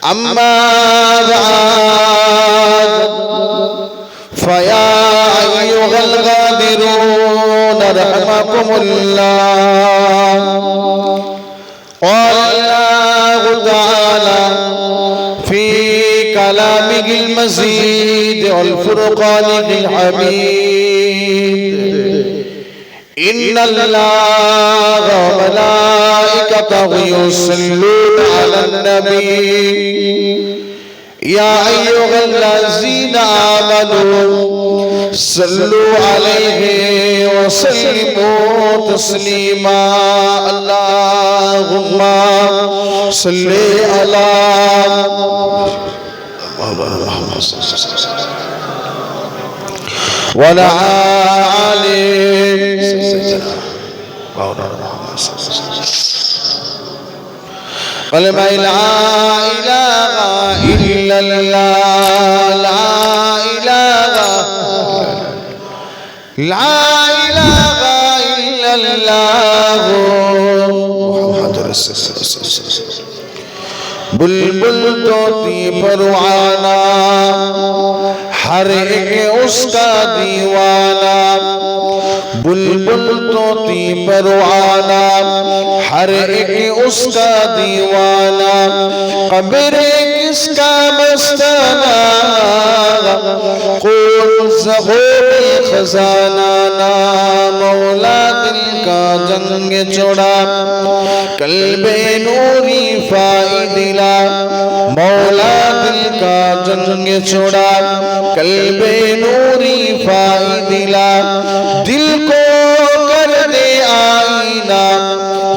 أما بعد فيا أيها الغادرون رحمكم الله. قال الله تعالى في كلامه المزيد والفرقان الحميد: إن الله وملائكته يصلون على النبي يا أيها الذين آمنوا صلوا عليه وسلموا تسليما. اللهم صل على وعلى آل قل لا إله إلا الله لا إله إلا الله محمد رسول الله. बुलबुल तोती परवाना हर एक उसका दीवाना। बुलबुल तोती परवाना हर एक उसका दीवाना। कब्र किसका मस्ताना कौन ज़हूर खजाना। ना मौला दिल का जंग छोड़ा कल्बे नूरी फाइदिला। मौला दिल का जंग छोड़ा कल्बे नूरी फाइदिला। दिल को कर दे आईना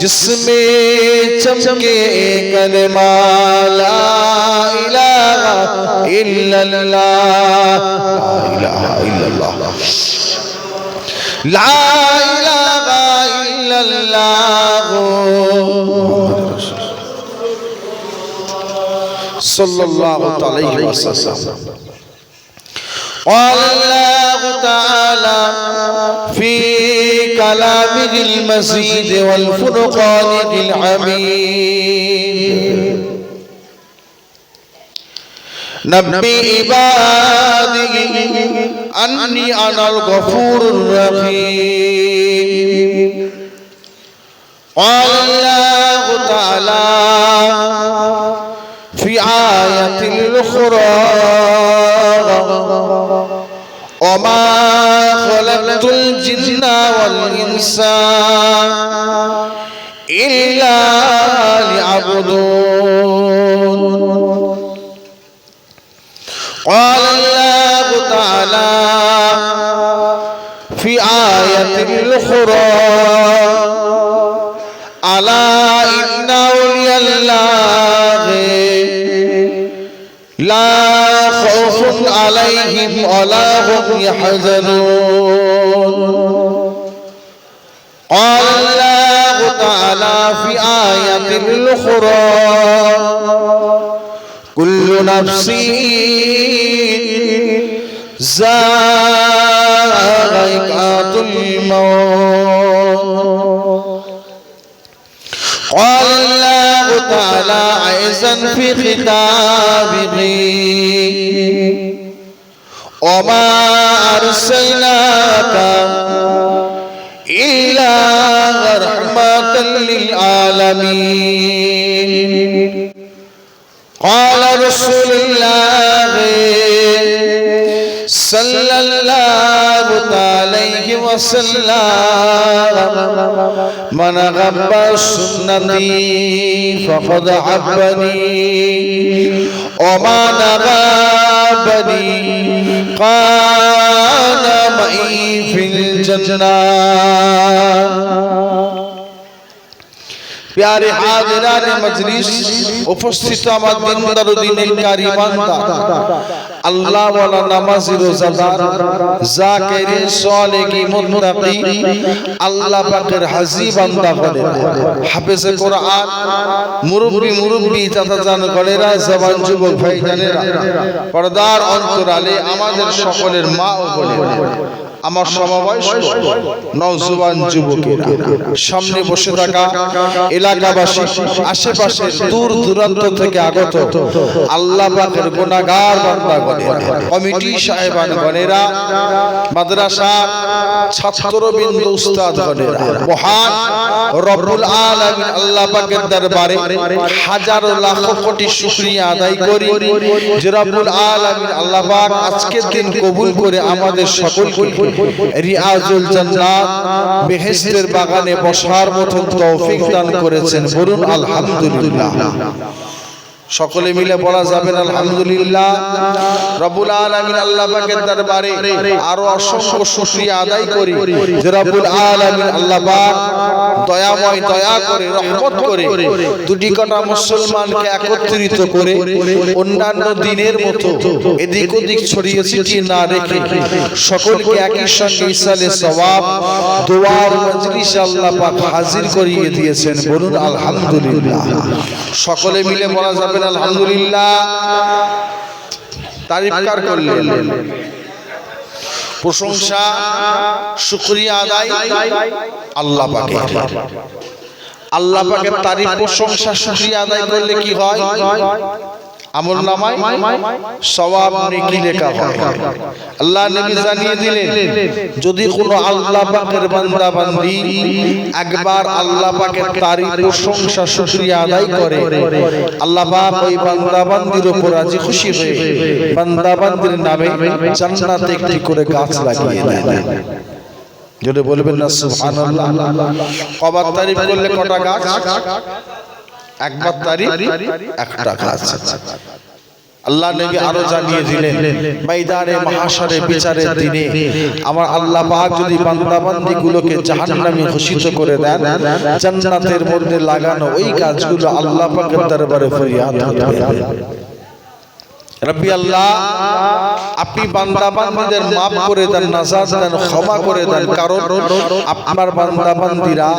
जिसमें चमके कलमा ला इलाहा इल्लल्लाह ला इलाहा इल्लल्लाह सल्लल्लाहु अलैहि वसल्लम। قال الله تعالى في كلامه المزيد والفرقان الحميد: نبئ عبادي أني أنا الغفور الرحيم. قال الله تعالى في آية الأخرى: وما خلقت الجن والإنس إلا ليعبدون. قال الله تعالى في آية أخرى: ألا إن أولياء الله لا خوف عليهم ولا هم يحزنون. قال الله تعالى في آية أخرى: كل نفس ذائقة الموت. قال الله تعالى أيضا في خطابه: وما أرسلناك إلا رحمة للعالمين. قال رسول الله صلى الله عليه وسلم: من غب سنتي فقد عبني وما نغابني كان معي في الجنة. प्यारे हाजिरान मजलिस उपस्थित আমার দিনদার দিনকার ইমানদার আল্লাহ ওয়ালা নামাজি রোজাদার জাকির সালেকি মুত্তাকি আল্লাহ পাকের হাজি বান্দা করে হাফেজে কোরআন মুরব্বি চাচা জান গলেরা জওয়ান যুবক ভাই জানেরা পর্দার অন্তরালে আমাদের সকলের মা ও বোনেরা আমার সমবয়স্ক নওজোয়ান যুবকেরা, সামনে বসে থাকা এলাকাবাসী, আশেপাশের দূর দূরান্ত থেকে আগত আল্লাহ পাকের গুনাহগার বান্দাগণেরা, কমিটি সাহেবানগণেরা, মাদ্রাসা ছাত্রবৃন্দ, উস্তাদগণেরা, মহান রব্বুল আলামিন আল্লাহ পাকের দরবারে হাজারো লাখ কোটি শুকরিয়া আদায় করি যে রব্বুল আলামিন আল্লাহ পাক আজকের দিন কবুল করে আমাদের সকলকে রিয়াজুল জান্নাত বেহেশতের বাগানে বসার মতো তৌফিক দান করেছেন। বলুন আলহামদুলিল্লাহ। সকলে মিলে বলা যাবেন আলহামদুলিল্লাহ। রব্বুল আলামিন আল্লাহ পাকের দরবারে আরো অসংখ্য শুকরিয়া আদায় করি যে রব্বুল আলামিন আল্লাহ পাক দয়াময়, দয়া করে, রহমত করে দুটি কটা মুসলমানকে একত্রিত করে অন্যান্য দিনের মতো এদিক ওদিক ছড়িয়ে ছিটিয়ে না রেখে সকলকে একই সঙ্গে ইসালে সওয়াব দোয়ার মজলিসে আল্লাহ পাক হাজির করিয়ে দিয়েছেন। বলুন আলহামদুলিল্লাহ। সকলে মিলে বলা যাবে আলহামদুলিল্লাহ। তারিফকার করলেন, প্রশংসা শুকরিয়া আদায় আল্লাহ পাকের। আল্লাহ পাকের তারিফ, প্রশংসা, শুকরিয়া আদায় করলে কি হয়? আমলনামায় সওয়াব নেকি লেখা হয়। আল্লাহ নবী জানিয়ে দিলেন, যদি কোনো আল্লাহ পাকের বান্দা বান্দি একবার আল্লাহ পাকের তারিফ, প্রশংসা, শুকরিয়া আদায় করে, আল্লাহ পাক ওই বান্দা বান্দির উপর রাজি খুশি হয়ে বান্দা বান্দির নামে জান্নাতে একটি করে গাছ লাগিয়ে দেন। যদি বলবেন না সুবহানাল্লাহ। কবার তারিফ করলে কটা গাছ? একবার তারিফ একটা গাছ। আল্লাহ নবী আরো জানিয়ে দিলেন, ময়দানে মাহশারে বিচারের দিনে আমার আল্লাহ পাক যদি বান্দা বান্দীগুলোকে জাহান্নামে ঘোষিত করে দেন, জান্নাতের মধ্যে লাগানো ওই গাছগুলো আল্লাহ পাকের দরবারে ফরিয়াদ করবে, রব্বি আল্লাহ আপনি বান্দা বান্দীদের মাফ করে দেন, নাজাত দেন, ক্ষমা করে দেন, কারণ আপনার বান্দা বান্দীরা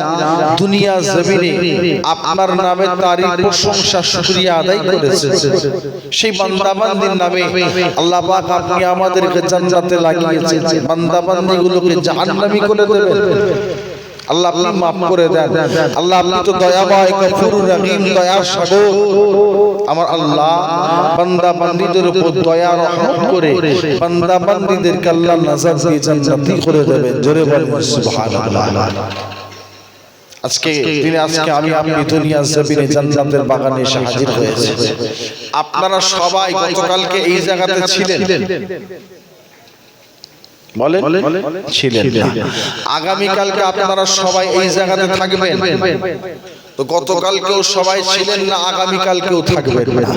দুনিয়া জমিনে আপনার নামে তারিফ, প্রশংসা, শুকরিয়া আদায় করেছে। সেই বান্দা বান্দীর নামে আল্লাহ পাক আপনি আমাদেরকে জান্নাতে লাগিয়েছেন, বান্দা বান্দীগুলোকে জাহান্নামী করে দেবেন। আল্লাহ আপনি মাফ করে দেন। আল্লাহ আপনি তো দয়াময়, গফুরুর রহিম, দয়ার সাগর। আমার আল্লাহ বান্দা বান্দীদের উপর দয়া রহমত করে বান্দা বান্দীদেরকে আল্লাহ নাজাত দিয়ে জান্নাতি করে দেবেন। জোরে বলেন সুবহানাল্লাহ। আজকে আমি আপনি দুনিয়ার জমিনে জান্নাতের বাগানে এসে হাজির হয়েছে। আপনারা সবাই গতকালকে এই জায়গাতে ছিলেন, বলেন ছিলেন না। আগামী কালকে আপনারা সবাই এই জায়গাতে থাকবেন। তো গতকালকেও সবাই ছিলেন না, আগামী কালকেও থাকবেন না।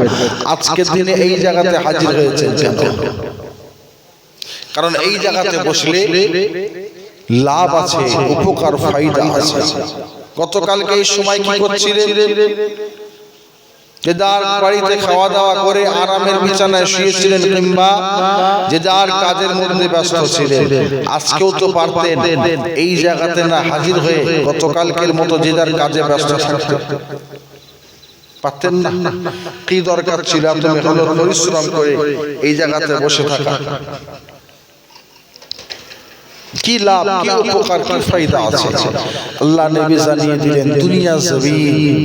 আজকের দিনে এই জায়গাতে হাজির হয়েছেন কেন? কারণ এই জায়গাতে বসলে লাভ আছে, উপকার, ফায়দা আছে। গতকালকে এই সময় কি করছিলেন? যে যার বাড়িতে খাওয়া দাওয়া করে আরামের বিছানায় শুয়েছিলেন, কিংবা যে যার কাজের মধ্যে ব্যস্ত ছিলেন। আজকেও তো পারতেন এই জায়গাতে না হাজির হয়ে গতকালকের মতো যে যার কাজে ব্যস্ত থাকতে, পারতেন না? কি দরকার ছিল এত মেহনত পরিশ্রম করে এই জায়গাতে বসে থাকা? কি লাভ, কি উপকার, কি ফায়দা আছে? আল্লাহ নবী জানিয়ে দিলেন, দুনিয়া জমিন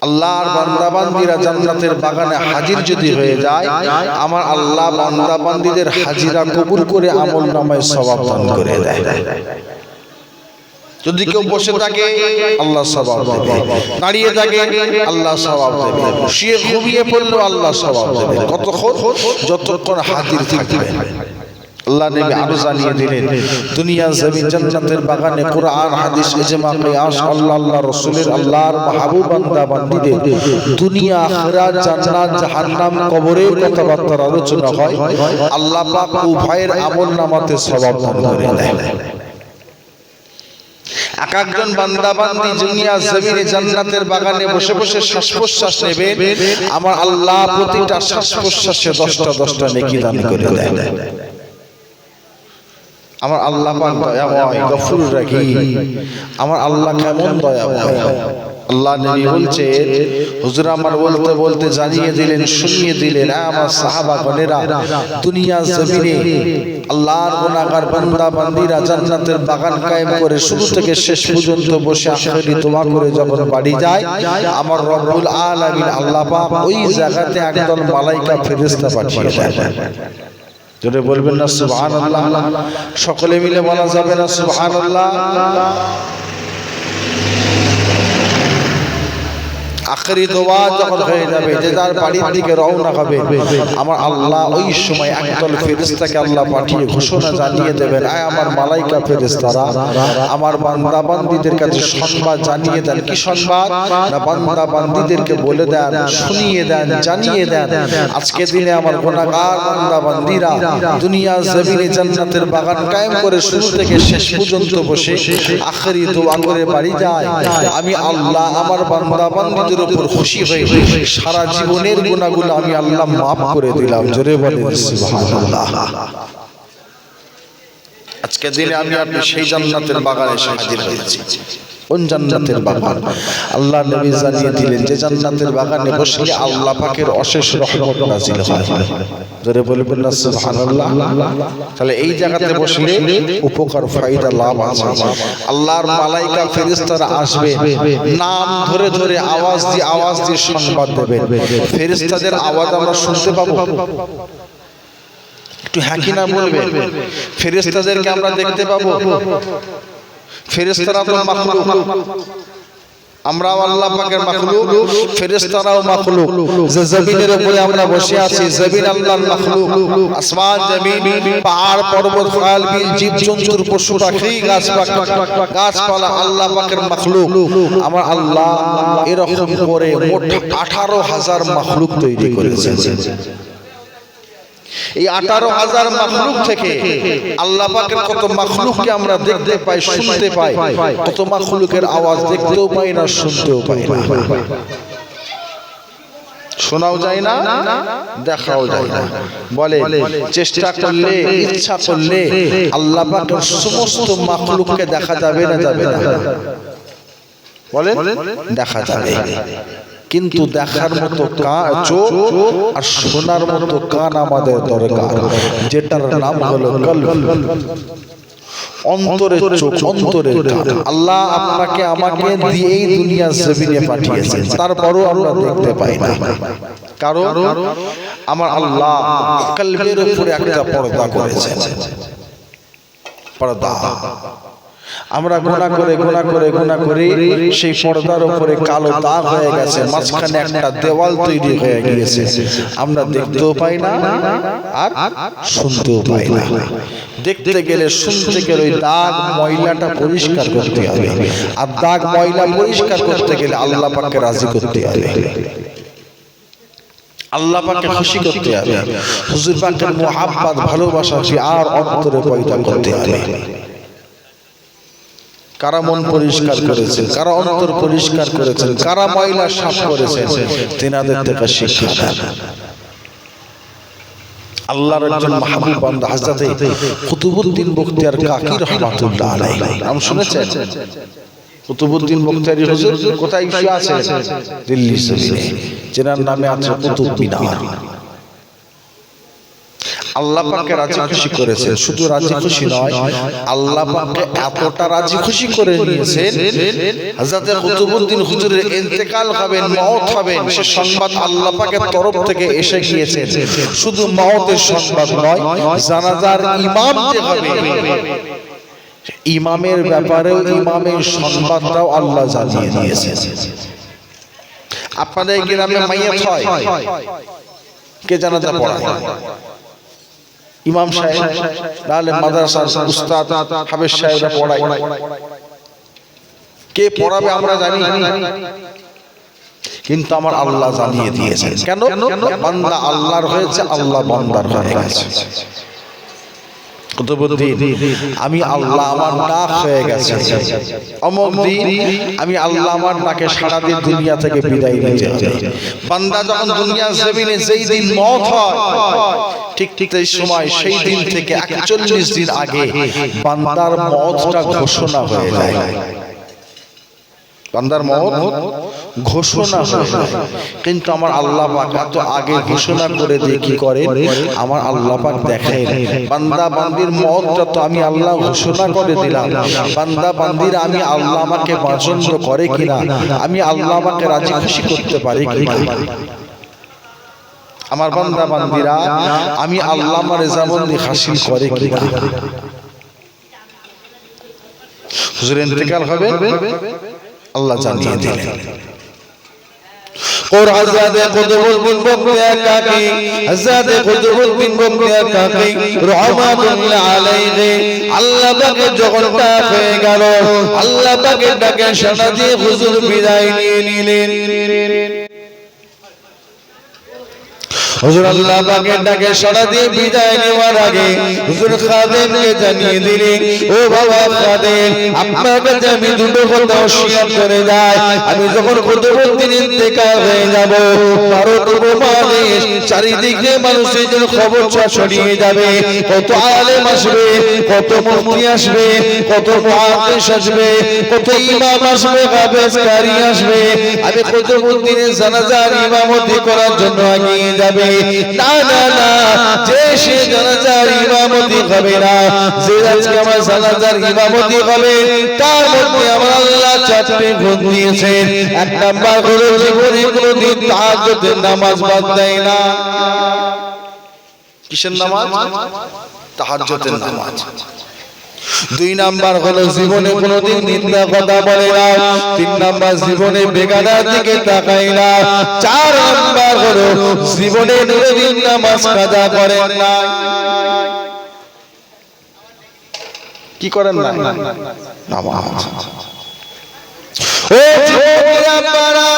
আল্লাহর বান্দা বান্দীরা জান্নাতের বাগানে হাজির যদি হয়ে যায়, আমার আল্লাহ বান্দা বান্দীদের হাজিরা কবুল করে আমলনামায় সওয়াব দান করে দেয়। যদি কেউ বসে থাকে আল্লাহ সওয়াব দেবে, দাঁড়িয়ে থাকে আল্লাহ সওয়াব দেবে, শুয়ে ঘুমিয়ে পড়লেও আল্লাহ সওয়াব দেবে। কতক্ষণ? যতক্ষণ হাজির থাকবে। আল্লাহ নবী আরো জানিয়ে দিলেন, দুনিয়া জমিন জান্নাতের বাগানে কুরআন, হাদিস, ইজমা, কিয়াস, আল্লাহ রাসূলের, আল্লাহর মাহবুব বান্দা বান্দীদের দুনিয়া, আখিরাত, জান্নাত, জাহান্নাম, কবরের কথাবার্তার আলোচনা হয়। আল্লাহ পাক উভয়ের আমলনামাতে সওয়াব দান করে দেন। এক একজন বান্দা বান্দী দুনিয়া জমিনে জান্নাতের বাগানে বসে বসে শ্বাস প্রশ্বাস নেবে, আমার আল্লাহ প্রতিটা শ্বাস প্রশ্বাসে 10টা নেকি দান করে দেন। আমার আল্লাহ পাক দয়াময়, গফুর রহিম। আমার আল্লাহ কেমন দয়াময়! আল্লাহ নবী বলছে, হুজুর আমার বলতে বলতে জানিয়ে দিলেন, শুনিয়ে দিলেন, আমার সাহাবাগণেরা, দুনিয়া জমিনে আল্লাহর গুনাহগার বান্দা বান্দীরা জান্নাতের বাগান কায়েম করে শুরু থেকে শেষ পর্যন্ত বসে আখিরি দোয়া করে যখন বাড়ি যায়, আমার রব্বুল আলামিন আল্লাহ পাক ওই জায়গাতে একদল মালাইকা ফেরেশতা পাঠিয়ে দেয়। জোরে বলবেন না সুবহানাল্লাহ? সকলে মিলে বলা যাবে না সুবহানাল্লাহ? আখেরি দোয়া যখন হয়ে যাবে, যে যার বাড়ির দিকে রওনা হবে, আমার আল্লাহ ওই সময় একদল ফেরেশতাকে আল্লাহ পাঠিয়ে ঘোষণা জানিয়ে দেবেন, আয় আমার মালাইকা ফেরেশতারা আমার বান্দা বান্দীদের কাছে সংবাদ জানিয়ে দেন। কি সংবাদ? না বান্দা বান্দীদেরকে বলে দেন, শুনিয়ে দেন, জানিয়ে দেন, আজকে দিনে আমার গুনাহগার বান্দা বান্দীরা দুনিয়া জমিনে জান্নাতের বাগান কায়েম করে শুরু থেকে শেষ পর্যন্ত বসে আখেরি দোয়া করে বাড়ি যায়, আমি আল্লাহ আমার বান্দা বান্দীদের উপর খুশি হয়ে সারা জীবনের গুনাহগুলো আমি আল্লাহ মাফ করে দিলাম। জোরে বলেন সুবহানাল্লাহ। আজকে দিনে আমি আপনি সেই জান্নাতের বাগানে এসে হাজির হয়েছি। কোন জান্নাতের বাগান? আল্লাহ নবী জানিয়ে দিলেন যে জান্নাতের বাগানে বসলে আল্লাহ পাকের অশেষ রহমত নাযিল হয়। জোরে বলবেন না সুবহানাল্লাহ? তাহলে এই জায়গাতে বসলে উপকার ফায়দা লাভ আছে। আল্লাহর মালাইকা ফেরেশতারা আসবে, নাম ধরে ধরে আওয়াজ দিয়ে সংবাদ দেবে। ফেরেশতাদের আওয়াজ আমরা শুনতে পাবো? একটু হ্যাঁ কি না বলবেন? ফেরেশতাদেরকে আমরা দেখতে পাবো? ফেরেশতারা তো মাখলুক, আমরাও আল্লাহ পাকের মাখলুক, ফেরেশতারাও মাখলুক। যে জমিনের উপরে আমরা বসে আছি, জমিন আল্লাহর মাখলুক। আসমান জমিন, পাহাড় পর্বত, খাল বিল, জীবজন্তুর পশু পাখি, গাছপালা আল্লাহ পাকের মাখলুক। আমার আল্লাহ এরকম করে মোট 18,000 মাখলুক তৈরি করেছেন। এই 18,000 মাখলুক থেকে আল্লাহ পাকের কত মাখলুককে আমরা দেখতে পাই, শুনতে পাই, কত মাখলুকের আওয়াজ দেখতেও পাই না, শুনতেও পাই না, শোনাও যায় না, দেখাও যায় না। বলে চেষ্টা করলে, ইচ্ছা করলে আল্লাহ পাকের সমস্ত মাখলুককে দেখা যাবে না? যাবে না? বলেন দেখা যাবে, কিন্তু দেখার মতো চোখ আর শোনার মতো কান আমাদের দরকার, যেটার নাম হলো কলব, অন্তরের চোখ, অন্তরের কান। আল্লাহ আপনাকে আমাকে দিয়ে এই দুনিয়া জমিনে পাঠিয়েছেন, তারপরও আমরা দেখতে পাই না। কারণ আমার আল্লাহ কলবের উপরে একটা পর্দা করেছেন। পর্দা আমরা গুনাহ করে সেই পর্দার উপরে কালো দাগ হয়ে গেছে, মাঝখানে একটা দেওয়াল তৈরি হয়ে গিয়েছে, আমরা দেখতেও পাই না আর শুনতেও পাই না। দেখতে গেলে, শুনতে গেলে ওই দাগ ময়লাটা পরিষ্কার করতে হবে, আর দাগ ময়লা পরিষ্কার করতে গেলে আল্লাহ পাককে রাজি করতে হবে, আল্লাহ পাককে খুশি করতে হবে, হুজুর পাকের মুহাব্বত ভালোবাসা আর অন্তরে পয়দা করতে হবে। কারা মন পরিষ্কার করেছেন, কারা অন্তর পরিষ্কার করেছেন, কারা ময়লা সাফ করেছেন, তিনাদের থেকে শিক্ষা দেন। আল্লাহর একজন মাহবুব বান্দা হযরতে কুতুবউদ্দিন বখতিয়ার কাকি রাহমাতুল্লাহ আলাইহি, নাম শুনেছেন? কুতুবউদ্দিন বখতিয়ারি হুজুর কোথায় শুয়ে আছেন? দিল্লি শরীফে, যেনার নামে আছে কুতুব মিনার। আল্লাহ পাককে রাজি খুশি করেছেন, শুধু রাজি খুশি নয়, আল্লাহ পাককে এতটা রাজি খুশি করে নিয়েছেন, হযরত কুতুবউদ্দিন হুজুরের ইন্তেকাল হবেন, মওত হবেন, সে সংবাদ আল্লাহ পাকের তরফ থেকে এসে গিয়েছে। শুধু মওতের সংবাদ নয়, জানাজার ইমাম যে হবে, ইমামের ব্যাপারেও ইমামের সংবাদটাও আল্লাহ জানিয়ে দিয়েছেন। আপনাদের গ্রামে মাইয়াত হয়, কে জানাজা পড়ায়? ইমাম সাহেব, তাহলে মাদ্রাসার উস্তাদ হাফেজ সাহেবরা পড়ায়। কে পড়াবে আমরা জানি, কিন্তু আমার আল্লাহ জানিয়ে দিয়েছেন। কেন? বান্দা আল্লাহর হয়েছে, আল্লাহ বান্দার হয়ে গেছে। আমি আল্লাহ আমার ডাক হয়ে গেছে, অমুক দিন আমি আল্লাহ আমার ডাকে সারা দিন দুনিয়া থেকে বিদায় নিতে হবে। বান্দা যখন দুনিয়ার জমিনে যেই দিন মওত হয়, ঠিক এই সময় সেই দিন থেকে 41 দিন আগে বান্দার মওতটা ঘোষণা হয়ে যায়। বান্দার মওত ঘোষণা হয়ে যায়, কিন্তু আমার আল্লাহ পাক এত আগে ঘোষণা করে দিয়ে কি করে, আমার আল্লাহ পাক দেখায় বান্দা বান্দির মওতটা তো আমি আল্লাহ ঘোষণা করে দিলাম, বান্দা বান্দিরা আমি আল্লাহ আমাকে পছন্দ করে কিনা, আমি আল্লাহ আমাকে রাজি খুশি করতে পারি কিনা, আমার বান্দা বান্দিরা আমি আল্লাহ আমার রেজামন্দি হাসিল করে কিনা। হুজুর ইন্তেকাল হবে, আল্লাহ জানিয়ে দিলেন। और हज़रत कुतुबुद्दीन बख्तियार काकी, हज़रत कुतुबुद्दीन बख्तियार काकी रहमतुल्लाह अलैहि আল্লাহ পাকের যখনটা হয়ে গেল, আল্লাহ পাকের ডাকে সাড়া দিয়ে হুজুর বিদায় নিয়ে নিলেন। হুজুর আল্লাহ পাকের ডাকে সাড়া দিয়ে বিদায় নেওয়ার আগে হুজুর খাদেমকে জানিয়ে দিলেন, ও বাবা খাদেম, আপনার কাছে আমি দুটো কথা ওসিয়ত করে যাই, আমি যখন কুতুবুদ্দিন ইন্তেকাল হয়ে যাব, ভারত উপমহাদেশ চারিদিকে মানুষের জন্য খবর ছড়িয়ে যাবে, কত আলেম আসবে, কত মুফতি আসবে, কত মুহাদ্দিস আসবে, কত ইমাম আসবে, হাফেজ কারি আসবে, আমি কুতুবুদ্দিনের জানাজার ইমামতি করার জন্য এগিয়ে যাবে। না না না, যে সে জানাজার ইমামতি হবে না, যে আজকে আমার জানাজার ইমামতি হবে, তার মধ্যে আমার আল্লাহ চারটি গুণ দিয়েছেন। এক নাম্বার হলো জীবনে কোনোদিন তাহাজ্জুদের নামাজ বাদ দেয় না। কিসের নামাজ? তাহাজ্জুদের নামাজ। দুই নাম্বার হলো জীবনে কোনোদিন নিন্দা কথা বলে না। তিন নাম্বার জীবনে বেগানার দিকে তাকায় না। চার নাম্বার হলো জীবনে কোনোদিন নামাজ কাজা করেন না। কি করেন না? নামাজ। ও যুবকেরা,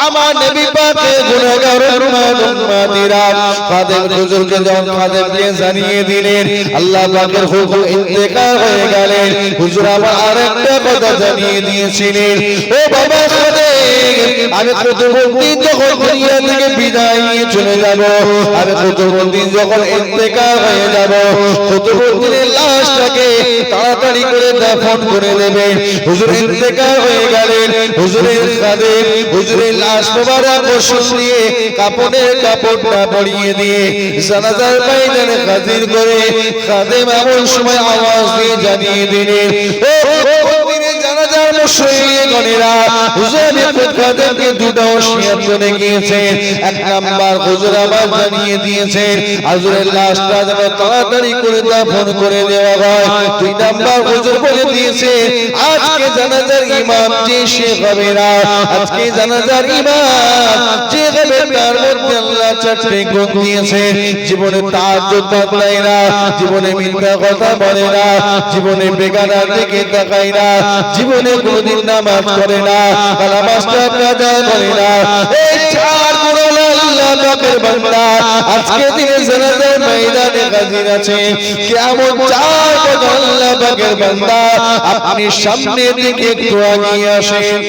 আমার নবী পাকের গুনাহগার উম্মতিরা খাদেম হুজুরকে যখন খাদেমকে জানিয়ে দিলেন, আল্লাহ পাকের হুকুম ইন্তেকাল হয়ে গেলেন, হুজুর আবার আরেকটা কথা জানিয়ে দিয়েছিলেন, ও বাবা খাদেম, আমি কুতুবুদ্দিন যখন দুনিয়া থেকে বিদায় নিয়ে চলে যাব, আমি কুতুবুদ্দিন যখন ইন্তেকাল হয়ে যাব, কুতুবুদ্দিনের লাশটাকে তাড়াতাড়ি করে দাফন করে দেবেন। হুজুর ইন্তেকাল হয়ে গেলেন, হুজুরের খাদেম হুজুরের লাশ মোবারক গোসল দিয়ে কাপড়ের কাপড়টা পরিয়ে দিয়ে জানাজার ময়দানে হাজির করে খাদেম এমন সময় আওয়াজ দিয়ে জানিয়ে দিলেন, ও জানাজার মুশরিকগণেরা, হুজুর খাদেমকে দুটো ওসিয়ত করে গিয়েছেন। এক নাম্বার হুজুর আবার জানিয়ে দিয়েছেন হুজুরের লাশটা যেন তাড়াতাড়ি করে দাফন করে দেওয়া হয়। দুই নাম্বার হুজুর বলে দিয়েছে, আজকে জানাজার ইমাম যে সে হবে না, আজকে জানাজার ইমাম যে হবে তার মধ্যে আল্লাহ চারটি গুণ দিয়েছেন। জীবনে তাহাজ্জুদ বাদ না, জীবনে মিথ্যা কথা বলে না, জীবনে বেগানার দিকে তাকায় না, জীবনে কোনদিন নামাজ পড়ে না, নামাজটা কাজা করে না। এই চার গুণ আল্লাহ পাকের বান্দা আজকে দিনে জানাজার ময়দানে হাজির আছে। কিয়ামত চার গুণ আল্লাহ পাকের বান্দা, আপনি সামনের দিকে একটু এগিয়ে আসেন।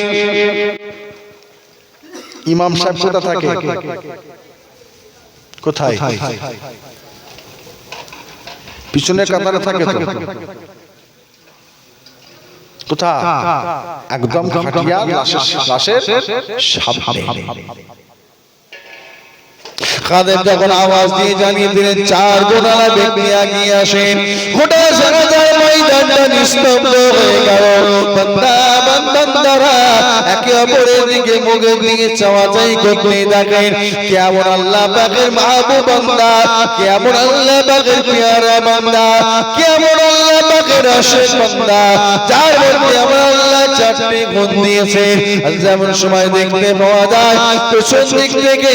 ইমাম সাহেব কোথায় থাকে? কোথায়? পিছনের কাতারে থাকে তো। কোথায়? একদম খাটিয়া লাশের সামনে। খাদেম যখন আওয়াজ দিয়ে জানিয়ে দিলেন, চার গোনালা ব্যক্তি এগিয়ে আসেন। গোটা জানাজার ময়দানটা নিস্তব্ধ হয়ে গেল। বান্দা বান্দারা একে অপরের দিকে মুখের দিকে চাওয়াচাই করতে থাকেন। কেমন আল্লাহ পাকের মাহবুব বান্দা, কেমন আল্লাহ পাকের পেয়ারা বান্দা, কেমন আল্লাহ পাকের আশিক বান্দা, যার মধ্যে আমার আল্লাহ চারটি গুণ দিয়েছেন। যেমন সময় দেখতে পাওয়া যায় পেছন দিক থেকে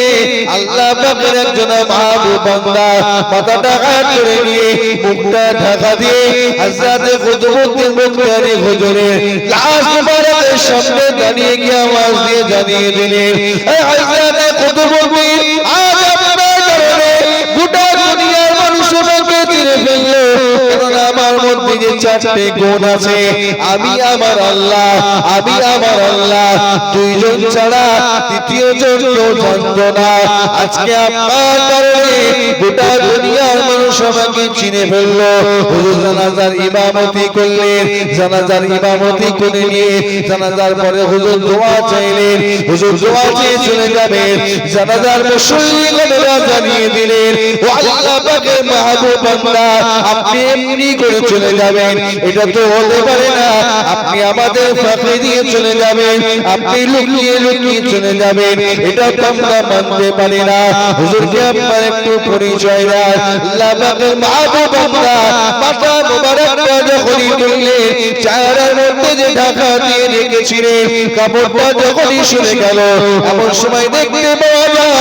আল্লাহ পাকের একজন মাহবুব বান্দা মাথাটা হাত করে নিয়ে মুখটা ঢাকা দিয়ে হযরত কুতুবুদ্দিন বখতিয়ারি হুজুরের লাশ মুবারকের সামনে দাঁড়িয়ে গিয়ে আওয়াজ দিয়ে জানিয়ে দিলেন, এই হযরত কুতুবুদ্দিন, আজ আপনার কারণে গোটা দুনিয়ার মানুষ আমাকে চিনে ফেললো, কারণ আমার মধ্যে মধ্যে যে চারটে গুণ আছে, আমি আমার আল্লাহ, আমি আমার আল্লাহ, দুইজন ছাড়া তৃতীয় জন কেউ জানতো না। আজকে আপনার কারণে গোটা দুনিয়ার মানুষ আমাকে চিনে ফেললো। হুজুর জানাজার ইমামতি করলেন, জানাজার ইমামতি করে নিয়ে জানাজার পরে হুজুর দোয়া চাইলেন, হুজুর দোয়া চেয়ে চলে যাবেন। জানাজার মুসল্লিগণেরা জানিয়ে দিলেন, ও আল্লাহ পাকের মাহবুব বান্দা, আপনি এমনি করে চলে যাবেন, এটা তো হতে পারে না। আপনি আমাদের ফাঁকে দিয়ে চলে যাবেন, আপনি লুকিয়ে লুকিয়ে চলে যাবেন, এটা তো আমরা মানতে পারি না। হুজুরকে আপনার একটু পরিচয় দেন। আল্লাহ পাকের মাহবুব বান্দা মাথা মোবারকটা যখনই তুললেন, চেহারার মধ্যে যে ঢাকা দিয়ে রেখেছিলেন কাপড়টা যখনই সরে গেল, এমন সময় দেখতে পাওয়া যায়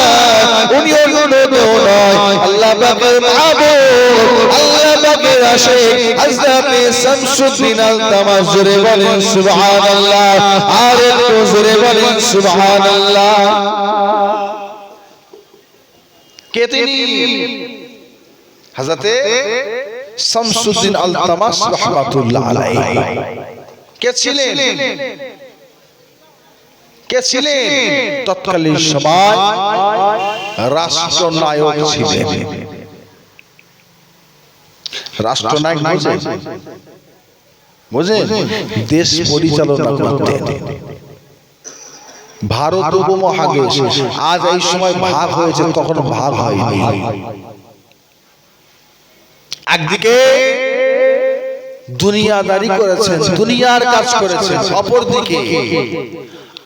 উনি অন্য কেউ নয়, আল্লাহ পাকের মাহবুব, আল্লাহ পাকের আশিক হযরত শামসুদ্দিন আল-তামাস। জোরে বলেন সুবহানাল্লাহ, আর একটু জোরে বলেন সুবহানাল্লাহ। কে তিনি? হযরত শামসুদ্দিন আল-তামাস রাহমাতুল্লাহ আলাইহি। কে ছিলেন? কে ছিলেন? তৎকালীন সময় রাষ্ট্রনায়ক ছিলেন। রাষ্ট্রনায়ক বুঝেন? দেশ পরিচালনা করতেন। ভারত উপমহাদেশ আজ এই সময় ভাগ হয়েছে, তখন ভাগ হয়নি। একদিকে দুনিয়াদারি করেছেন, দুনিয়ার কাজ করেছেন, অপরদিকে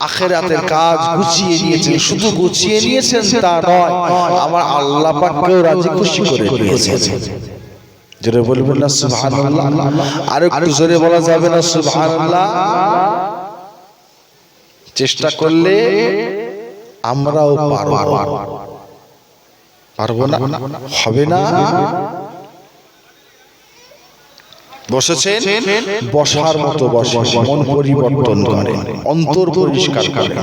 আখিরাতের কাজ গুছিয়ে নিয়েছেন। শুধু গুছিয়ে নিয়েছেন তা নয়, আমার আল্লাহ পাককেও রাজি খুশি করে দিয়েছেন। জোরে বলবেন না সুবহানাল্লাহ? আর একটু জোরে বলা যাবে না সুবহানাল্লাহ? চেষ্টা করলে আমরাও পারবো না? হবে না? বসেছেন, বসার মতো বসে মন পরিবর্তন করেন, অন্তর পরিষ্কার করেন।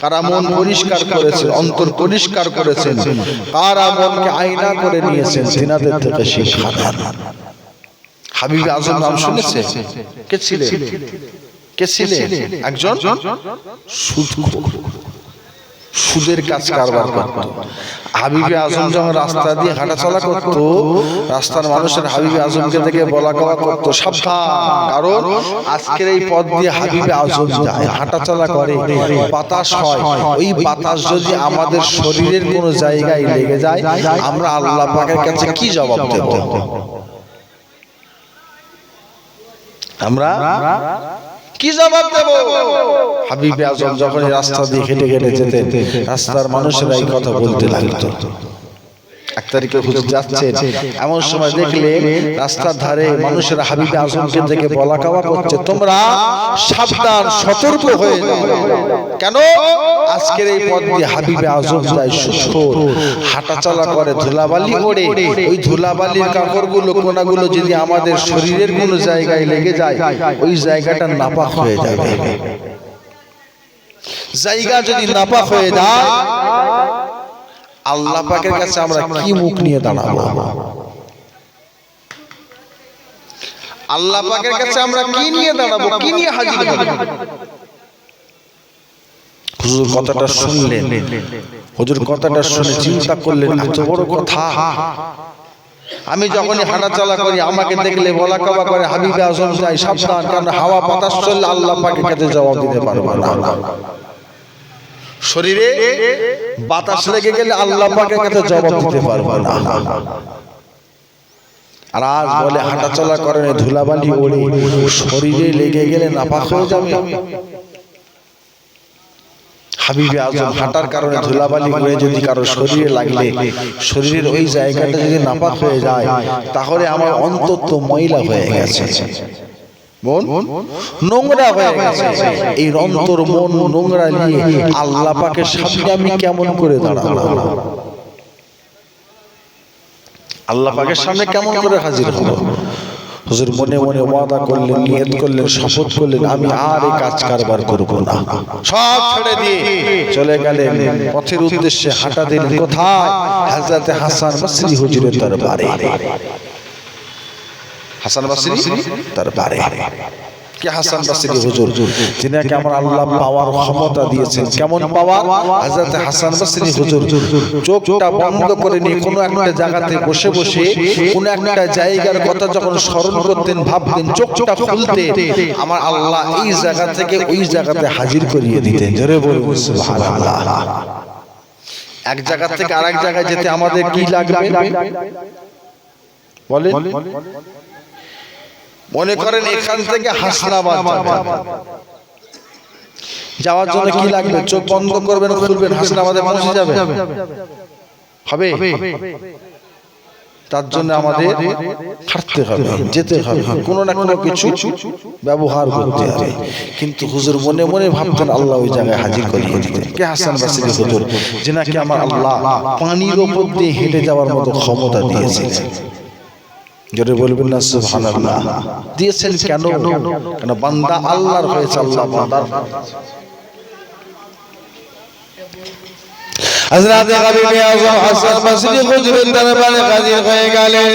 কারা মন পরিষ্কার করেছেন, অন্তর পরিষ্কার করেছেন, কারা মনকে আয়না করে নিয়েছেন, তিনাদের থেকে শিক্ষা নেন। হাবিব আজম নাম শুনেছেন? কে ছিলেন? কে ছিলেন? একজন সুদখোর, সুদের কাজ কারবার করত। হাবিবে আজম যখন রাস্তা দিয়ে হাঁটাচলা করত, রাস্তার মানুষের হাবিবে আজমকে দেখে বলা কওয়া করত, সাবধান, কারণ আজকের এই পথ দিয়ে হাবিবে আজম যায়, হাঁটাচলা করে, বাতাস হয়, ওই বাতাস যদি আমাদের শরীরের কোনো জায়গায় লেগে যায়, আমরা আল্লাহ পাকের কাছে কি জবাব দেব? আমরা কি জবাব দেব? হাবিবে আজম যখন রাস্তা দিয়ে হেঁটে হেঁটে যেতেন, রাস্তার মানুষেরা এই কথা বলতে লাগতো। এক তারিখে হুজুর যাচ্ছেন, এমন সময় দেখলে রাস্তার ধারে মানুষেরা হাবিবে আজমকে দেখে বলা কওয়া করছে, তোমরা সাবধান, সতর্ক হয়ে যাও। কেন? আজকের এই পথ দিয়ে হাবিবে আজম যায়, সুদখোর, হাঁটাচলা করে, ধুলাবালি ওড়ে, ওই ধুলাবালির কাপড়গুলো, কোনাগুলো যদি আমাদের শরীরের কোনো জায়গায় লেগে যায়, ওই জায়গাটা নাপাক হয়ে যাবে। জায়গা যদি নাপাক হয়ে যায়, আল্লাহ পাকের কাছে আমরা কি মুখ নিয়ে দাঁড়াবো? আল্লাহ পাকের কাছে আমরা কি নিয়ে দাঁড়াবো, কি নিয়ে হাজির হব? হুজুর কথাটা শুনলেন, হুজুর কথাটা শুনে চিন্তা করলেন, এত বড় কথা। আমি যখনই হাঁটাচলা করি, আমাকে দেখলে বলা কওয়া করে, হাবিবে আজম যাই, সাবধান, কারণ হাওয়া বাতাস চললে আল্লাহ পাকের কাছে জবাব দিতে পারবো না। শরীরে বাতাস লেগে গেলে আল্লাহ পাকের কাছে জবাব দিতে পারবো না। আর আজ বলে হাঁটাচলা করেন, ধুলাবালি ওড়ে, শরীরে লেগে গেলে নাপাক হয়ে যাবে। হাবিবে আজম হাঁটার কারণে ধুলাবালি ওড়ে যদি কারো শরীরে লাগলে, শরীরের ওই জায়গাটা যদি নাপাক হয়ে যায়, তাহলে আমার অন্তর তো ময়লা হয়ে গেছে, মন নোংরা হয়ে গেছে। এই অন্তর মন নোংরা নিয়ে আল্লাহ পাকের সামনে আমি কেমন করে দাঁড়াবো? আল্লাহ পাকের সামনে কেমন করে হাজির হব? হুজুর মনে মনে ওয়াদা করলেন, নিয়ত করলেন, শপথ করলেন, আমি আর এই কাজ কারবার করব না। সব ছেড়ে দিয়ে চলে গেলেন পথের উদ্দেশ্যে। হাঁটা দিলেন কোথায়? হযরত হাসান বসরি হুজুরের দরবারে। হাসান বসরি দরবারে। কে হাসান বসরি হুজুর, যিনাকে আমার আল্লাহ পাওয়ার ক্ষমতা দিয়েছেন। কেমন পাওয়ার? হযরত হাসান বসরি হুজুর চোখটা বন্ধ করে নিয়ে কোনো একটা জায়গাতে বসে বসে কোনো একটা জায়গার কথা যখন স্মরণ করতেন, ভাবতেন, চোখটা খুলতে আমার আল্লাহ এই জায়গা থেকে ওই জায়গাতে হাজির করিয়ে দিতেন। জোরে বলুন সুবহানাল্লাহ। এক জায়গা থেকে আরেক জায়গায় যেতে আমাদের কি লাগবে বলেন? মনে করেন এখান থেকে হাসনাবাদ যাওয়ার জন্য কি লাগবে? চোখ বন্ধ করবেন, খুলবেন, হাসনাবাদে পৌঁছে যাবে হবে? তার জন্য আমাদের হাঁটতে হবে, যেতে হবে, কোনো না কোনো কিছু ব্যবহার করতে হবে। কিন্তু হুজুর মনে মনে ভাবতেন আল্লাহ ওই জায়গায় হাজির করিয়ে দিতেন। কে হাসান বসরি হুজুর, যিনাকে আমার আল্লাহ পানির উপর দিয়ে হেঁটে যাওয়ার মতো ক্ষমতা দিয়েছিলেন। জোরে বলবেন না সুবহানাল্লাহ। দিয়েছেন কেন? কেন বান্দা আল্লাহর হয়েছে, আল্লাহ বান্দার। হযরত হাবিবে আযম হাসান বসরি হুজুরের দরবারে হাজির হয়ে গেলেন।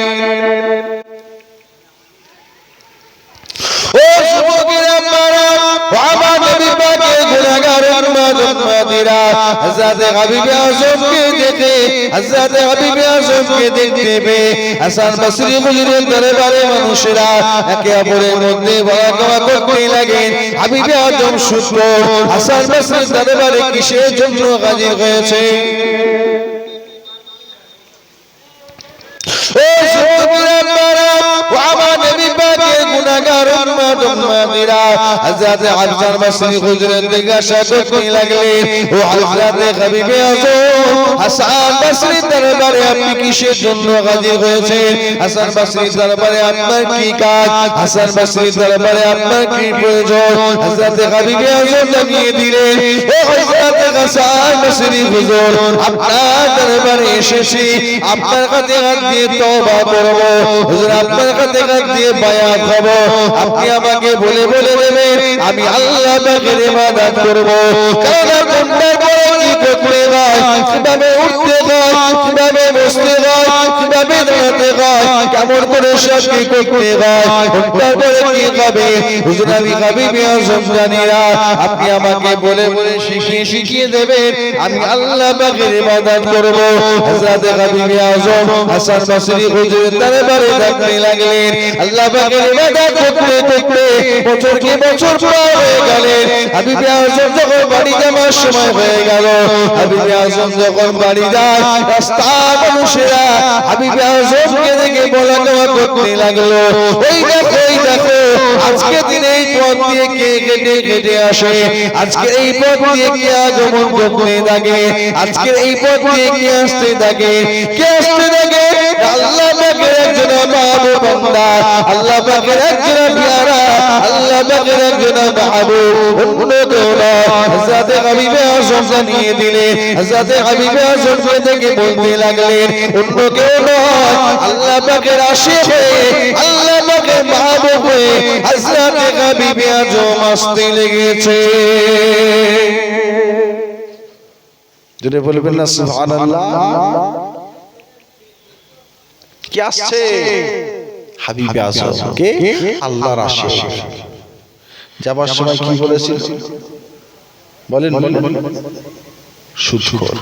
ও যুবকেরা আপনারা, ও আমার নবী পাকের গুনাহগার উম্মত-উম্মতিরা, হযরত হাবিবে আযমকে দেখে, হযরত হাবিবে আযমকে দেখতে পেয়ে হাসান বসরি হুজুরের দরবারে মানুষেরা একে অপরের মধ্যে বলাকওয়া করতে লাগেন। হাবিবে আযম সূত্র হাসান বসরির দরবারে কিসের জন্য হাজির হয়েছে? ও যুবকেরা আপনারা, ও আমার নবী পাকের গুনাহগার উম্মত-উম্মতিরা, হযরত হাসান বসরি হুজুরের জিজ্ঞাসা করতে লাগলেন, ও হযরত হাবিবে আযম, হাসান বসরির দরবারে আপনি কিসের জন্য হাজির হয়েছেন? হাসান বসরির দরবারে আপনার কি কাজ? হাসান বসরির দরবারে আপনার কি প্রয়োজন? হযরত হাবিবে আযম জানিয়ে দিলেন, ও হযরত হাসান বসরি হুজুর, আপনার দরবারে এসেছি আপনার কাছে হাত দিয়ে তওবা করব। হুজুর আপনার কাছে হাত দিয়ে বায়াত হব। আপনি আমাকে বলে বলে দেবেন, আমি আল্লাহ পাকের ইবাদত করব। কারণ কোনটা করে কি করতে হয়, কিভাবে উঠতে হয়, কিভাবে বসতে হয়, কিভাবে দাঁড়াতে হয়, কেমন করে সব কি করতে হয়, কোনটা করে কি হবে, হুজুর আমি হাবিবে আযম জানি না। আপনি আমাকে বলে বলে শিখিয়ে দেবেন, আমি আল্লাহ পাকের ইবাদত করব। হযরত হাবিবে আযম হাসান বসরি হুজুরের দরবারে থাকতে লাগলেন। আল্লাহ পাকের ইবাদত করতে করতে বছর কি বছর পার হয়ে গেলেন। হাবিবে আযম যখন বাড়ি যাওয়ার সময় হয়ে গেল, হাবিবে আযম যখন বাড়ি যায়, রাস্তা মানুষেরা হাবিবে আযমকে দেখে বলাকওয়া করতে লাগলো, এই দেখো এই দেখো, আজকে দিনে এই পথ দিয়ে কে হেঁটে হেঁটে আসে, আজকে এই পথ দিয়ে কে আগমন করতে থাকে, আজকে এই পথ দিয়ে কে আসতে থাকে, কে আসতে থাকে? আল্লাহ পাকের একজন মাহবুব বান্দা, আল্লাহ পাকের একজন পেয়ারা, আল্লাহ পাকের একজন মাহবুব, অন্য কেউ নয়। হযরত হাবিবে আযম জানিয়ে দিলেন, হযরত হাবিবে আযমকে দেখে বলতে লাগলেন, অন্য কেউ নয়, আল্লাহ পাকের আশিক হয়ে, আল্লাহ পাকের মাহবুব হয়ে হযরত হাবিবে আযম আসতে লেগেছে। যদি বলবেন না সুবহানাল্লাহ। কি আসছে? হাবিবে আযম কে? আল্লাহর আশিক। যাবার সময় কি বলেছিল বলেন? সুদখোর,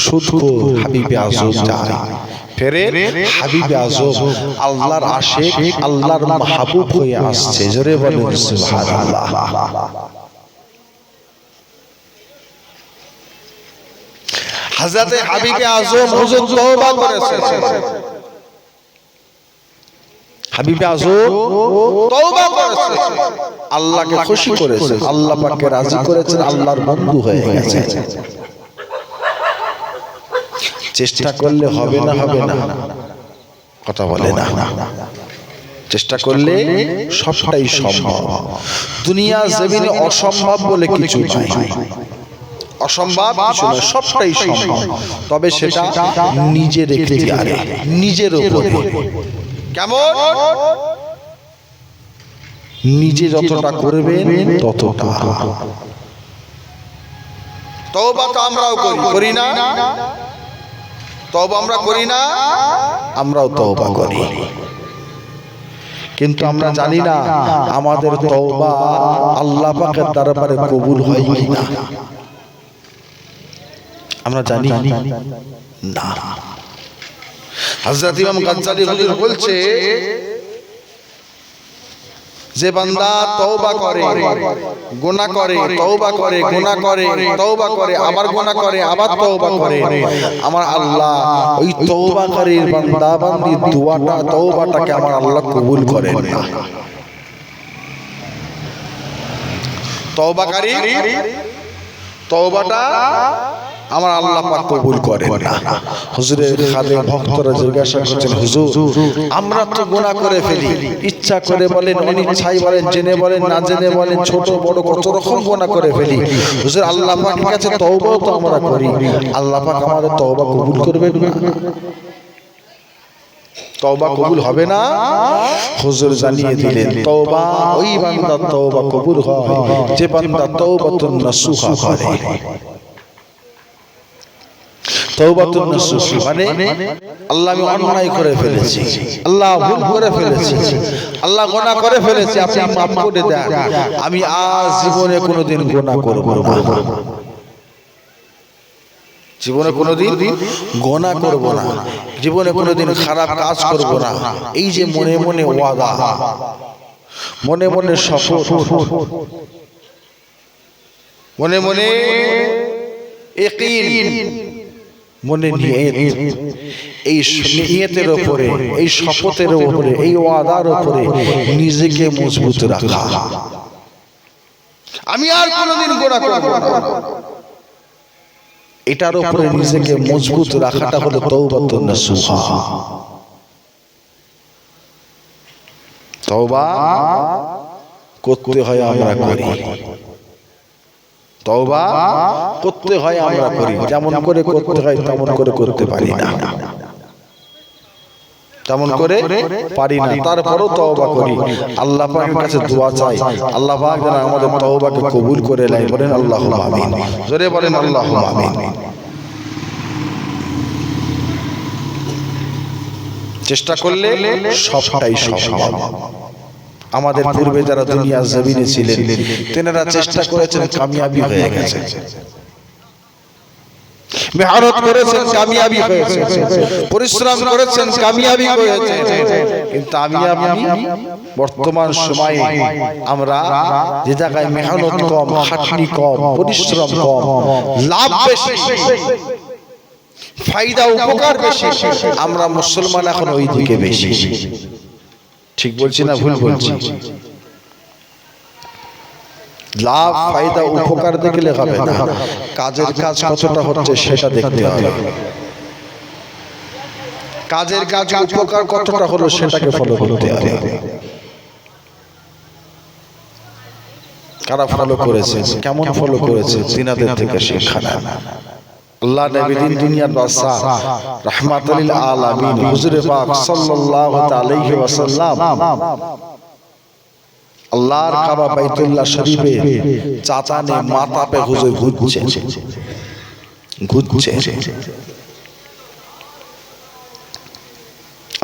সুদখোর হাবিবে আযম যায়। ফেরে হাবিবে আযম আল্লাহর আশিক, আল্লাহর মাহবুব হয়ে আসছে। জোরে বলেন সুবহানাল্লাহ। হযরত হাবিবে আযম হুজুর তওবা করেছেন। হাবিবে আযম তওবা করেছেন, আল্লাহকে খুশি করেছেন, আল্লাহ পাককে রাজি করেছেন, আল্লাহর বন্ধু হয়ে গেছেন। চেষ্টা করলে হবে না, হবে না, কথা বলে না। চেষ্টা করলে সবটাই সম্ভব। দুনিয়া জমিনে অসম্ভব বলে কিছু নাই, অসম্ভব কিছু নয়, সবটাই সম্ভব। তবে সেটা নিজের এখতিয়ারে, নিজের উপরে। কেমন? নিজে যতটা করবেন ততটা। তওবা তো আমরাও করি না? তওবা আমরা করি না? আমরাও তওবা করি। কিন্তু আমরা জানি না আমাদের তওবা আল্লাহ পাকের দরবারে কবুল হয় কিনা। আমরা জানি না। হযরত ইমাম গাজ্জালী হুজুর বলছে যে বান্দা তওবা করে, গুনাহ করে, তওবা করে, গুনাহ করে, তওবা করে, আবার গুনাহ করে, আবার তওবা করে, আমার আল্লাহ ওই তওবাকারীর বান্দা বান্দির দোয়াটা, তওবাটাকে আমার আল্লাহ কবুল করেন না। তওবাকারীর তওবাটা আমার আল্লাহ পাক কবুল করেন না। হুজুরের খাদে ভক্তরা জিজ্ঞাসা করছেন, হুজুর আমরা তো গুনাহ করে ফেলি, ইচ্ছা করে বলেন, অনিচ্ছায় বলেন, জেনে বলেন, না জেনে বলেন, ছোট বড় কত রকম গুনাহ করে ফেলি। হুজুর আল্লাহ পাকের কাছে তওবাও তো আমরা করি, আল্লাহ পাক আমাদের তওবা কবুল করবেন না? তওবা কবুল হবে না? হুজুর জানিয়ে দিলেন তওবা ওই বান্দার তওবা কবুল হয় যে বান্দা তওবাতুন নাসুহা করে। তওবাতুন নাসুহ মানে আল্লাহ আমি অন্যায় করে ফেলেছি, আল্লাহ ভুল করে ফেলেছি, আল্লাহ গুনাহ করে ফেলেছি, আপনি মাফ করে দেন, আমি আজ জীবনে কোনোদিন গুনাহ করব না, জীবনে কোনোদিন গুনাহ করব না, জীবনে কোনোদিন খারাপ কাজ করব না। এই যে মনে মনে ওয়াদা, মনে মনে শপথ, মনে মনে ইয়াকিন, মনে নিয়ত, এই নিয়তের উপরে, এই শপথের উপরে, এই ওয়াদার উপরে নিজেকে মজবুত রাখা, আমি আর কোনোদিন গুনাহ করব না, এটার উপরে নিজেকে মজবুত রাখাটা হলো তওবাতুন নাসুহা। তওবা করতে হয় আমরা করি, তওবা করতে হয় আমরা করি, যেমন করে করতে হয় তেমন করে করতে পারি না, তেমন করে পারি না, তারপরও তওবা করি, আল্লাহ পাকের কাছে দোয়া চাই, আল্লাহ পাক যেন আমাদের তওবাকে কবুল করে নেয়। বলেন আল্লাহুম্মা আমিন, জোরে বলেন আল্লাহুম্মা আমিন। চেষ্টা করলে সবটাই সম্ভব। আমাদের পূর্বে যারা দুনিয়ার জমিনে ছিলেন তেনারা চেষ্টা করেছেন, কামিয়াবি হয়ে গেছে, মেহনত করেছেন, কামিয়াবি হয়েছে, পরিশ্রম করেছেন, কামিয়াবি হয়েছে। কিন্তু আমি বর্তমান সময়ে আমরা যে জায়গায় মেহনত কম, খাটনি কম, পরিশ্রম কম, লাভ বেশি, ফায়দা উপকার বেশি, আমরা মুসলমান এখন ওই দিকে বেশি। ঠিক বলছি না ভুল বলছি? লাভ ফায়দা উপকার দেখলে হবে না, কাজের কাজ কতটা হচ্ছে সেটা দেখতে হবে, কাজের কাজ উপকার কতটা হলো সেটাকে ফলো করতে হবে। কারা ফলো করেছে, কেমন ফলো করেছে, তিনাদের থেকে শিক্ষা নেন। আল্লাহ নবী দিন দুনিয়ার বাদশা রাহমাতুল লিল আলামিন হুজুরে পাক সাল্লাল্লাহু আলাইহি ওয়াসাল্লাম আল্লাহর কাবা বাইতুল্লাহ শরীফে চাচানে মাথা পে হুজুর ঘুরছে,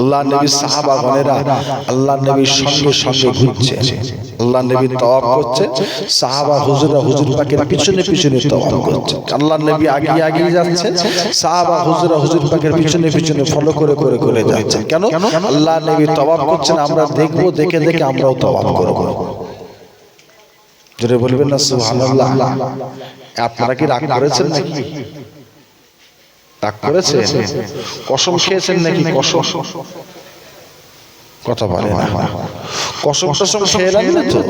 আল্লাহ নবীর সাহাবাগণেরা আল্লাহ নবীর সঙ্গে সঙ্গে ঘুরছে, আল্লাহ নবী তাওয়াফ করছে, সাহাবা হুজুররা হুজুর পাকের পিছনে পিছনে তাওয়াফ করছে, আল্লাহ নবী আগে আগে যাচ্ছে, সাহাবা হুজুররা হুজুর পাকের পিছনে পিছনে ফলো করে করে করে যাচ্ছে। কেন? আল্লাহ নবী তাওয়াফ করছেন, আমরা দেখবো, দেখে দেখে আমরাও তাওয়াফ করব। জোরে বলবেন না সুবহানাল্লাহ? আপনারা কি রাগ করেছেন নাকি? রাগ করেছে? কসম খেয়েছেন নাকি? কসম কথা বলে না, কসম টসম খেলেন না তো?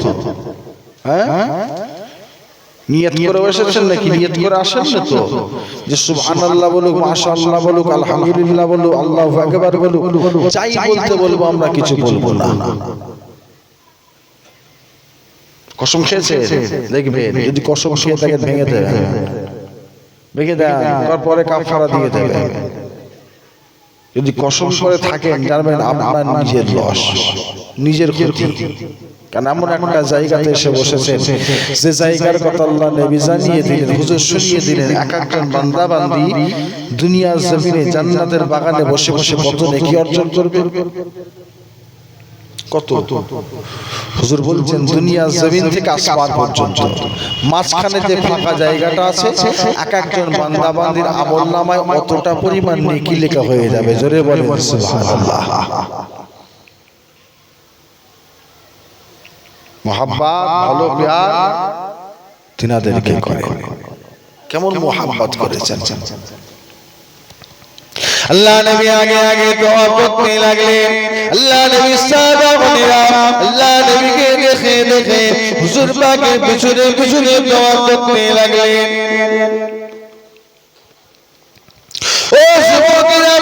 হ্যাঁ, নিয়ত করে এসেছেন নাকি? নিয়ত করে আসেন না তো যে সুবহানাল্লাহ বলুক, মাশাআল্লাহ বলুক, আলহামদুলিল্লাহ বলুক, আল্লাহু আকবার বলুক, চাই বলতে বলবো, আমরা কিছু বলবো না। কসম খেয়েছে দেখবেন, যদি কসম খেয়ে থাকে ভেঙে দেবেন, ভেঙে দেন, তারপরে কাফারা দিয়ে দেবেন। যদি কসম করে থাকেন জানবেন আপনার নিজের লস, নিজের ক্ষতি। কারণ এমন একটা জায়গাতে এসে বসেছেন যে জায়গার কথা আল্লাহ নবী জানিয়ে দিলেন, হুজুর শুনিয়ে দিলেন, এক একজন বান্দা বান্দি দুনিয়ার জমিনে জান্নাতের বাগানে বসে বসে কত নেকি অর্জন করবে, কত? হুজুর বলছেন দুনিয়া জমিন থেকে আসমান পর্যন্ত মাঝখানে যে ফাঁকা জায়গাটা আছে, এক একজন বান্দা বান্দির আমলনামায় অতটা পরিমাণ নেকি লেখা হয়ে যাবে। জোরে বলেন সুবহানাল্লাহ। মোহাব্বত, ভালো প্যার তিনাদেরকে করে। কেমন মোহাব্বত করেছেন। আল্লাহ নবী আগে আগে দোয়া করতে লাগলেন। আল্লাহ নবী সাহাবাগণেরা আল্লাহ নবীকে দেখে দেখে হুজুর পাকের পিছনে পিছনে দোয়া করতে লাগলেন। ও যুবকেরা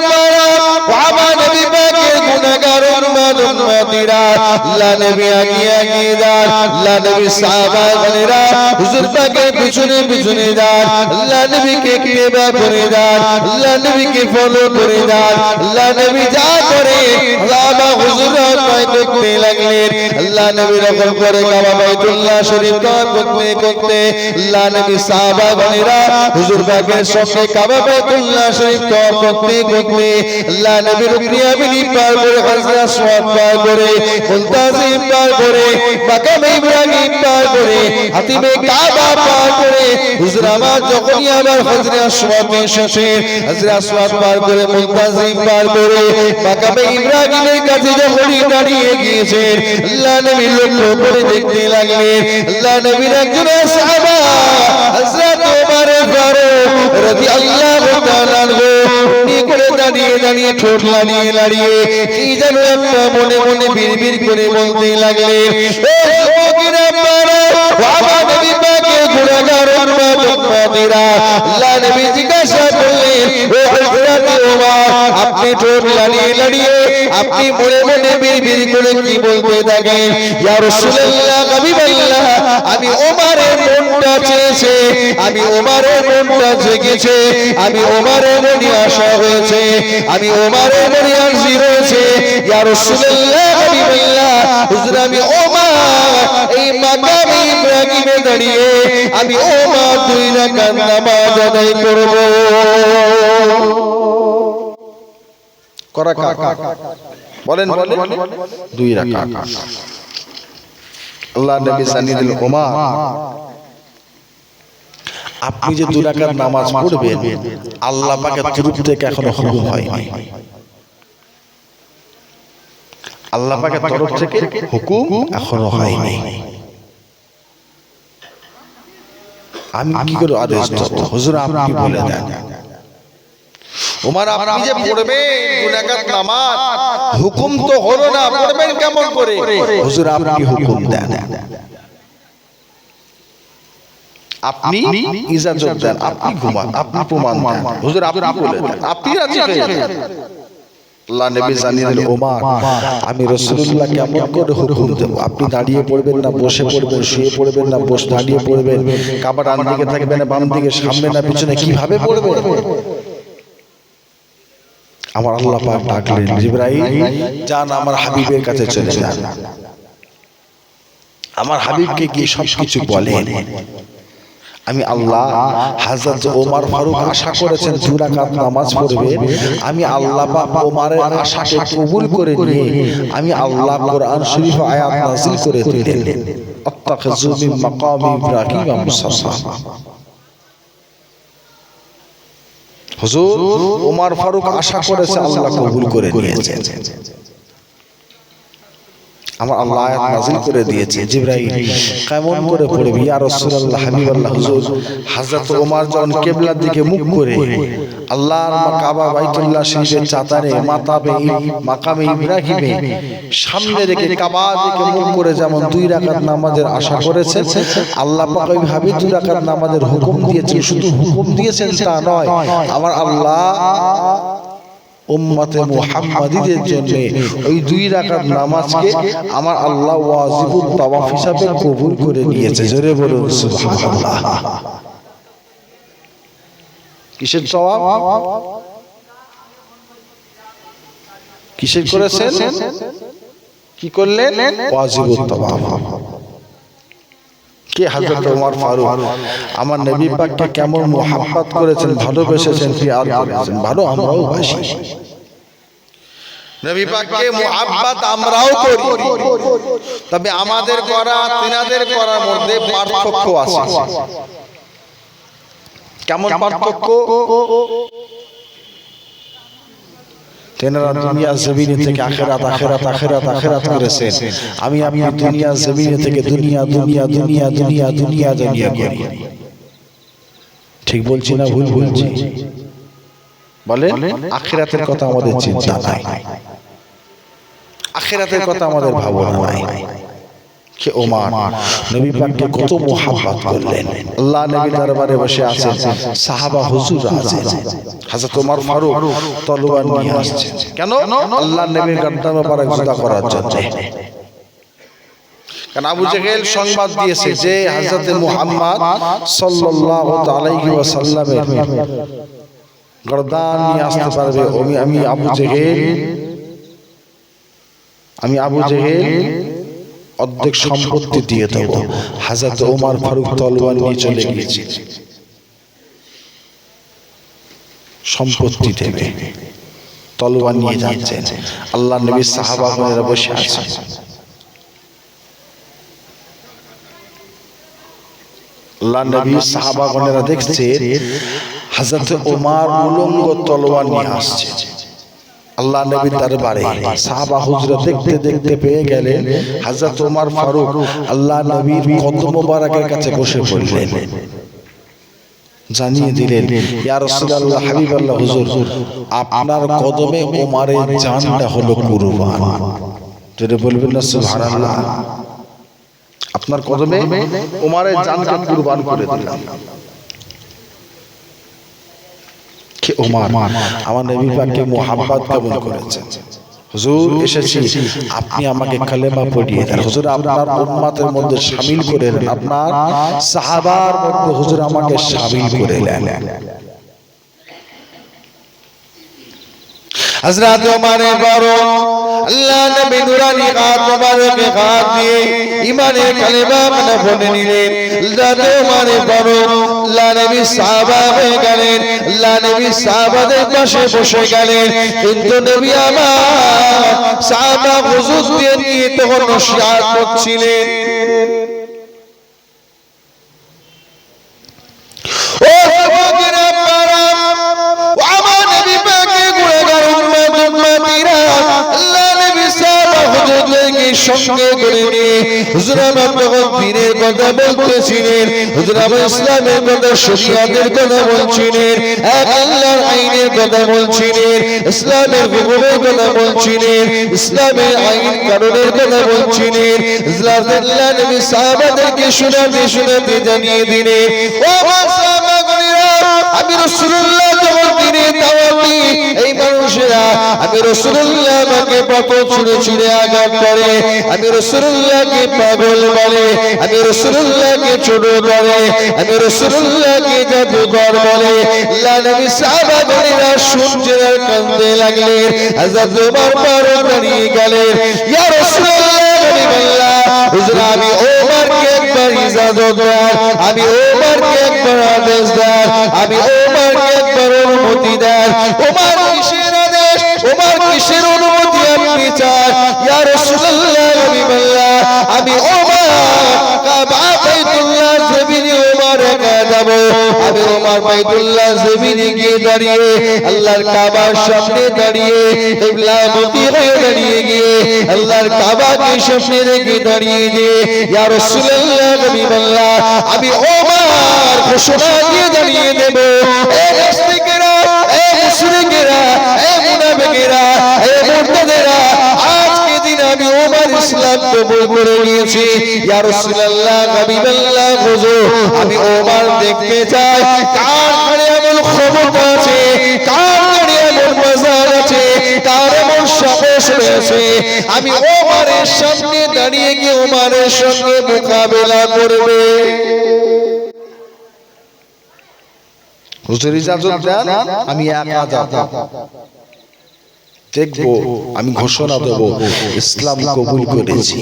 আমার নবী পাকের গুনাহগার উম্মত-উম্মতিরা, আল্লাহ নবী আগে আগে যান, আল্লাহ নবী সাহাবাগণেরা হুজুর পাকের পিছনে পিছনে যান, আল্লাহ নবীকে ইত্তেবা করে যান, আল্লাহ নবীকে ফলো করে যান। আল্লাহ নবী যা করে সাহাবা হুজুররা তাই করতে লাগলেন। আল্লাহ নবী রকম করে কাবা বাইতুল্লাহ শরীফ তওয়াফ করতে করতে আল্লাহ নবী সাহাবাগণেরা হুজুর পাকের সঙ্গে কাবা বাইতুল্লাহ শরীফ তওয়াফ করতে করতে আল্লাহ নবী রুকনি আমিনি পার করে, হাজরা আসওয়াদ পার করে, মুলতাজিম পার করে, মাকামে ইব্রাহিম পার করে, হাতিমে কাবা পার করে হুজুর আমার যখনই আমার হাজরা আসওয়াদ এসেছে, হাজরা আসওয়াদ পার করে, মুলতাজিম পার করে, মাকামে ইব্রাহিমের কাছে যখনই দাঁড়িয়ে গিয়েছেন, আল্লাহ নবী লক্ষ্য করে দেখতে লাগলেন। আল্লাহ নবীর একজন সাহাবা হযরত ওমর ফারুক রাদিয়াল্লাহু তাআলা করে দাঁড়িয়ে দাঁড়িয়ে ঠোঁট লাড়িয়ে লাড়িয়ে কি যেন একটা মনে মনে বিড়বিড় করে বলতে লাগলেন। আমার নবী পাকের গুনাহগার উম্মত-উম্মতিরা, আল্লাহ নবী জিজ্ঞাসা করলেন, ও হযরত ওমর, আপনি ঠোঁট লাড়িয়ে লাড়িয়ে আপনি মনে মনে বিড়বিড় করে কি বলতে থাকেন? ইয়া রাসূলুল্লাহ, হাবিবাল্লাহ, আমি ওমরের মনটা চেয়েছে, আমি ওমরের মনটা জেগেছে, আমি ওমরের মনে আশা হয়েছে, আমি ওমরের মনে আরজি রয়েছে। ইয়া রাসূলুল্লাহ, হাবিবাল্লাহ, হুজুর আমি ওমর এই মাকামে ইব্রাহিমে দাঁড়িয়ে আমি ওমর 2 রাকাত নামাজ আদায় করব। করা কাকা বলেন বলেন 2 রাকাত। আল্লাহ নবী জানিয়ে দিলেন, ওমর আপনি যে 2 রাকাত নামাজ পড়বেন আল্লাহ পাকের তরফ থেকে এখনো হুকুম হয়নি। আল্লাহ পাকের তরফ থেকে হুকুম এখনো হয়নি। আমি কি করে আদেশ দেব? হুজুর আপনি বলে দেন। ওমর আপনি যে পড়বেন 2 রাকাত নামাজ, হুকুম তো হলো না, পড়বেন কেমন করে? হুজুর আপনি হুকুম দেন, আপনি ইজাজত দেন, আপনি ঘুমান, আপনি প্রমাণ দেন। হুজুর আপনি বলে দেন, আপনি রাজি হয়ে যান। আল্লাহ নবী জানিয়ে দিলেন, ওমর আমি রাসূলুল্লাহ কেমন করে হুকুম দেব? আপনি দাঁড়িয়ে পড়বেন না বসে পড়বেন, শুয়ে পড়বেন না বসে দাঁড়িয়ে পড়বেন, কাবা ডান দিকে থাকবে না বাম দিকে, সামনে না পিছনে, কিভাবে পড়বেন? আমার আল্লাহ পাক ডাকলেন, জিবরাইল যান আমার হাবিবের কাছে চলে যান, আমার হাবিবকে গিয়ে সবকিছু বলেন। আমি আল্লাহ হযরত ওমর ফারুক আশা করেছেন 2 রাকাত নামাজ পড়বে, আমি আল্লাহ পাক ওমরের আশাকে কবুল করে নিয়ে আমি আল্লাহ কোরআন শরীফ আয়াত নাযিল করে দিলেন, আত্তাখিযু মিন মাকামি ইব্রাহিম মুসাল্লা। হুজুর ওমর ফারুক আশা করেছে, আল্লাহ কবুল করে নিয়েছেন। আমার আল্লাহ আয়াত নাযিল করে দিয়েছে, জিবরাইল কেমন করে পড়বি ইয়া রাসূলুল্লাহ, হাবিবাল্লাহ। হুজুর হযরত ওমর যখন কিবলার দিকে মুখ করে আল্লাহর কাবা বাইতুল্লাহ শরীফের চাতারে মাকামে ইব্রাহিমে সামনে রেখে কাবা দিকে মুখ করে যেমন 2 রাকাত নামাজের আশা করেছেন, আল্লাহ পাক ওইভাবে 2 রাকাত নামাজের হুকুম দিয়েছেন। শুধু হুকুম দিয়েছেন তা নয়, আমার আল্লাহ উম্মতে মুহাম্মাদীদের জন্য ওই 2 রাকাত নামাজকে আমার আল্লাহ ওয়াজিবুত তাওয়াফ হিসাবে কবুল করে নিয়েছে। জোরে বলুন সুবহানাল্লাহ। কিসের তাওয়াফ? কিসের করেছেন? কি করলেন? ওয়াজিবুত তাওয়াফ। কে? হযরত ওমর ফারুক আমার নবী পাককে কেমন মুহাব্বত করেছেন, ভালোবেসেছেন, প্রিয় করেছেন, ভালো আমরাও বাসি। নবী পাককে মুহাব্বত আমরাও করি, তবে আমাদের করা তিনাদের করার মধ্যে পার্থক্য আছে। কেমন পার্থক্য? তেনারা দুনিয়া জমিন থেকে আখিরাত আখিরাত আখিরাত আখিরাত করেছেন, আমি দুনিয়া জমিন থেকে দুনিয়া দুনিয়া দুনিয়া দুনিয়া দুনিয়া দুনিয়া করি। ঠিক বলছি না ভুল বলছি? বলে আখিরাতের কথা আমাদের চিন্তা নাই, আখিরাতের কথা আমাদের ভাবনা নাই। কে ওমর নবী পাককে কত মুহাব্বত করলেন। আল্লাহ নবী দরবারে বসে আছেন, সাহাবা হুজুর আছেন, হযরত ওমর ফারুক তলোয়ার নিয়ে আসছেন। কেন? আল্লাহ নবীর গর্দান মোবারক জুদা করার জন্য। কারণ আবু জেহেল সংবাদ দিয়েছে যে হযরত মুহাম্মদ সাল্লাল্লাহু আলাইহি ওয়াসাল্লামের গর্দান নিয়ে আসতে পারবে, আমি আবু জেহেল অর্ধেক সম্পত্তি দিয়ে দেব। হযরত ওমর ফারুক তলোয়ার নিয়ে চলে গিয়েছে, সম্পত্তি দেবে, তলোয়ার নিয়ে যাচ্ছেন। আল্লাহ নবীর সাহাবাগণেরা বসে আছেন। আল্লাহ নবীর সাহাবাগণেরা দেখছে হযরত ওমর উলঙ্গ তলোয়ার নিয়ে আসছে আল্লাহ নবীর দরবারে। সাহাবা হুজুরা দেখতে দেখতে পেয়ে গেলেন হযরত ওমর ফারুক আল্লাহ নবীর কদম মোবারকের কাছে বসে পড়লেন। জানিয়ে দিলেন, ইয়া রাসূলুল্লাহ, হাবিবাল্লাহ হুজুর, আপনার কদমে ওমরের জানটা হলো কুরবান। যদি বলবেন না সুবহানাল্লাহ, আপনার কদমে ওমরের জানকে কুরবান করে দিলাম। কে ওমর আমার নবী পাককে মুহাব্বত কেমন করেছেন। হুজুর এসেছি, আপনি আমাকে কালেমা পড়িয়ে দেন। হুজুর আপনার উম্মতের মধ্যে শামিল করে নেন, আপনার সাহাবার মধ্যে হুজুর আমাকে শামিল করে নেন। হযরত ওমরের বড় আল্লাহ নবী নুরানি হাত মোবারকে হাত দিয়ে ঈমানের কালেমা মানে পড়ে নিলেন। হযরত ওমরের বড় আল্লাহ নবী সাহাবা হয়ে গেলেন, আল্লাহ নবী সাহাবাদের পাশে বসে গেলেন। কিন্তু নবী আমার সাহাবা হুজুর দিয়ে নিয়ে তখন নসিহত করছিলেন। ও যুবকেরা, ও আমার নবী পাকের গুণগান উম্মতিরা, আল্লাহ নবী সাহাবা হুজুরদেরকে সঙ্গে করে নিয়ে হুজুর আমার তখন দ্বীনের কথা বলতেছিলেন, হুজুর আমার ইসলামের কথা, শরীয়তের কথা বলছিলেন, এক আল্লাহর আইনের কথা বলছিলেন, ইসলামের হুকুমের কথা বলছিলেন, ইসলামের আইন কানুনের কথা বলছিলেন। আল্লাহ নবী সাহাবাদেরকে শোনাতে শোনাতে জানিয়ে দিলেন, ও আমার সাহাবাগণেরা, আমি রাসূলুল্লাহ যখন দ্বীনের দাওয়াত দিই, এই মানুষেরা আমি রাসূলুল্লাহ আমাকে পথ ছুঁড়ে ছুঁড়ে আঘাত করে, আমি রাসূলুল্লাহকে পাগল বলে, আমি রাসূলুল্লাহকে ছোট বলে, আমি রাসূলুল্লাহকে জাদুকর বলে। আল্লাহ নবী সাহাবাগণেরা শুনতে আর কাঁদতে লাগলেন। হযরত ওমর ফারুক দাঁড়িয়ে গেলেন, ইয়া রাসূলুল্লাহ, হুজুর আমি ওমরকে একবার ইজাজত দেন, আমি ওমরকে একবার আদেশ দেন, আমি ওমরকে একবার অনুমতি দেন। ওমর কিসের আদেশ, ওমর কিসের অনুমতি আপনি চান? ইয়া রাসূলুল্লাহ, আমি ওমর কাবা বাইতুল্লাহ জমিনে ওমর একা যাব। আমি ওমর বাইতুল্লাহ জমিনে গিয়ে দাঁড়িয়ে আল্লাহর কাবার সামনে দাঁড়িয়ে কিবলামুখী হয়ে দাঁড়িয়ে গিয়ে আল্লাহর কাবাকে সামনে রেখে দাঁড়িয়ে দিয়ে ইয়া রাসূলুল্লাহ, আমি ওমর ঘোষণা দিয়ে দাঁড়িয়ে দেব, এই মুশরিকেরা, এই মুশরিকেরা, এই মুনাফিকেরা, এই মুরতাদেরা, আজকে দিন আমি ওমর ইসলাম কবুল করে নিয়েছি। ইয়া রাসূলুল্লাহ, হাবিবাল্লাহ, হুজুর আমি ওমর দেখতে চাই, কার ঘরে এমন ক্ষমতা আছে, কার ঘরে এমন মাজার আছে, কার এমন সাহস রয়েছে, আমি ওমরের সামনে দাঁড়িয়ে গিয়ে ওমরের সঙ্গে মোকাবেলা করবে। হুজুর ইজাজত দেন, আমি একা যাব, দেখবো, আমি ঘোষণা দেব ইসলাম কবুল করেছি।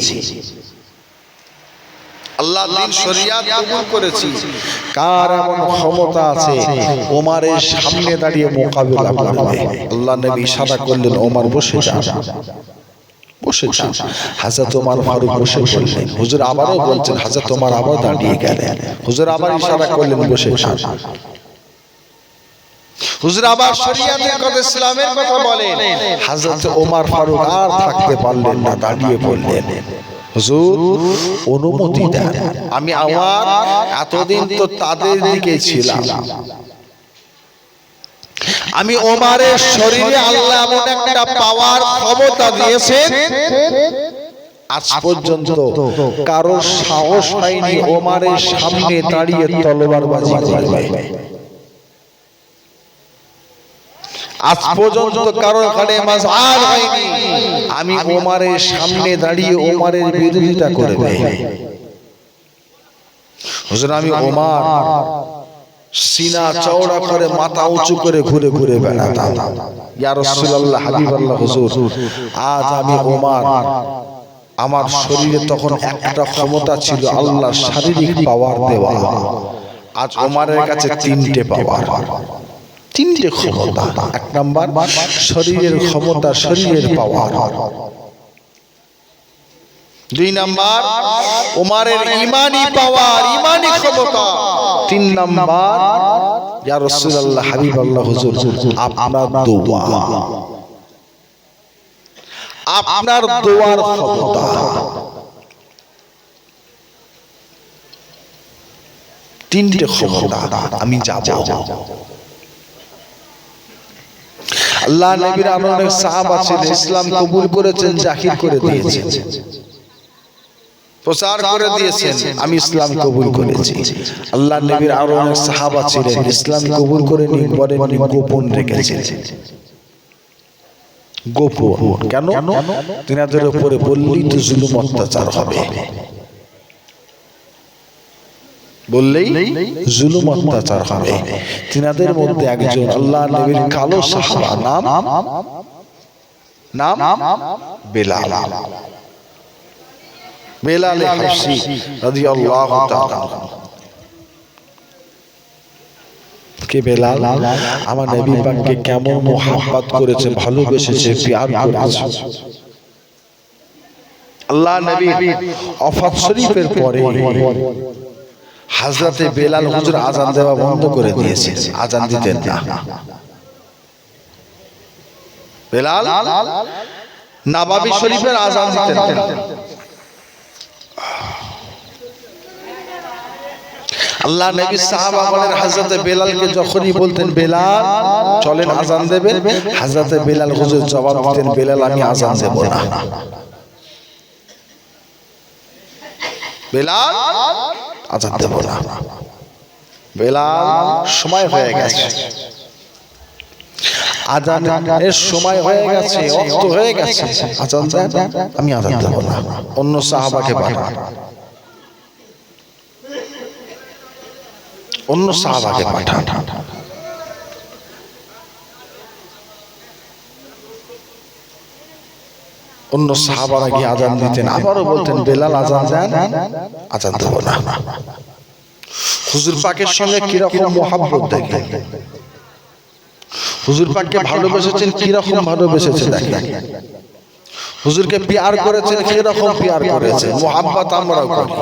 আল্লাহ দিন শরিয়াত কবুল করেছি। কার এমন ক্ষমতা আছে ওমরের সামনে দাঁড়িয়ে মোকাবিলা করবে? আল্লাহ নবী ইশারা করলেন, ওমর বসে যান, বসে যান। হযরত ওমর ফারুক বসে পড়লেন। হুজুর আবারও বলছেন, হযরত ওমর আবার দাঁড়িয়ে গেলেন। হুজুর আবার ইশারা করলেন, বসে যান। হুজুর আবার শরিয়াতের কথা, ইসলামের কথা বলেন। হযরত ওমর ফারুক আর থাকতে পারলেন না, দাঁড়িয়ে পড়লেন। হুজুর অনুমতি দেন, আমি আমার এতদিন তো তাদের দিকে ছিলাম, আমি ওমরের শরীরে আল্লাহ এমন একটা পাওয়ার ক্ষমতা দিয়েছেন, আজ পর্যন্ত কারো সাহস হয়নি ওমরের সামনে দাঁড়িয়ে তলোয়ারবাজি করবে। আজ পর্যন্ত কারো কানে মাজার হয়নি আমি ওমরের সামনে দাঁড়িয়ে ওমরের বিরোধিতা করবে। হুজুর আমি ওমর সিনা চওড়া করে মাথা উঁচু করে ঘুরে ঘুরে বেড়াতাম। ইয়া রাসূলুল্লাহ, হাবিবাল্লাহ, হুজুর আজ আমি ওমর, আমার শরীরে তখন একটা ক্ষমতা ছিল আল্লাহ শারীরিক পাওয়ার দেওয়া, আজ ওমরের কাছে তিনটে পাওয়ার, তিনটে ক্ষমতা। এক নাম্বার শরীরের ক্ষমতা, শরীরের পাওয়ার। দুই নাম্বার ওমরের ঈমানি পাওয়ার, ঈমানি ক্ষমতা। তিন নাম্বার ইয়া রাসূলুল্লাহ, হাবিবাল্লাহ, হুজুর আপনার দোয়া, আপনার দোয়ার ক্ষমতা। তিনটে ক্ষমতা আমি যাব। আল্লাহ নবীর আরো অনেক সাহাবা ছিলেন, ইসলাম কবুল করেছেন, জাহির করে দিয়েছেন, প্রচার করে দিয়েছেন, আমি ইসলাম কবুল করেছি। আল্লাহ নবীর আরো অনেক সাহাবা ছিলেন, ইসলাম কবুল করে নিয়ে গোপন রেখেছেন। গোপন কেন? তিনাদের উপরে বললেই তো জুলুম অত্যাচার হবে, বললেই জুলুম অত্যাচার হবে। তিনাদের মধ্যে একজন আল্লাহ নবীর কালো সাহাবা, নাম বেলাল, বেলাল হাবশী রাদিয়াল্লাহু তাআলা। কে বেলাল? আমার নবী পাককে কেমন মুহাব্বত করেছে, ভালোবেসেছে, প্যার করেছে। আল্লাহ নবী ওফাত শরীফের পরে হযরতে বেলাল হুজুর আযান দেওয়া বন্ধ করে দিয়েছে, আযান দিতেন না। বেলাল নববী শরীফের আযান দিতেন। আল্লাহ নবী সাহাবাগণের হযরতে বেলালকে যখনই বলতেন বেলাল চলেন আযান দেবেন, হযরতে বেলাল হুজুর জবাব দিতেন, বেলাল আমি আযান দেব না। বেলাল আযান দেব না। বেলাল সময় হয়ে গেছে, আযানের সময় হয়ে গেছে, ওয়াক্ত হয়ে গেছে, আযান দেন, আমি আযান দেব না। অন্য সাহাবাকে পাঠান, অন্য সাহাবাকে পাঠান। অন্য সাহাবারা গিয়ে আযান দিতেন, আবারও বলতেন বেলাল আযান দেন, আযান দেব না। হুজুর পাকের সঙ্গে কিরকম মুহাব্বত দেখেন, হুজুর পাককে ভালোবেসেছেন, কিরকম ভালোবেসেছেন দেখেন। হুজুরকে প্যার করেছেন, কিরকম প্যার করেছেন। মুহাব্বত আমরাও করি,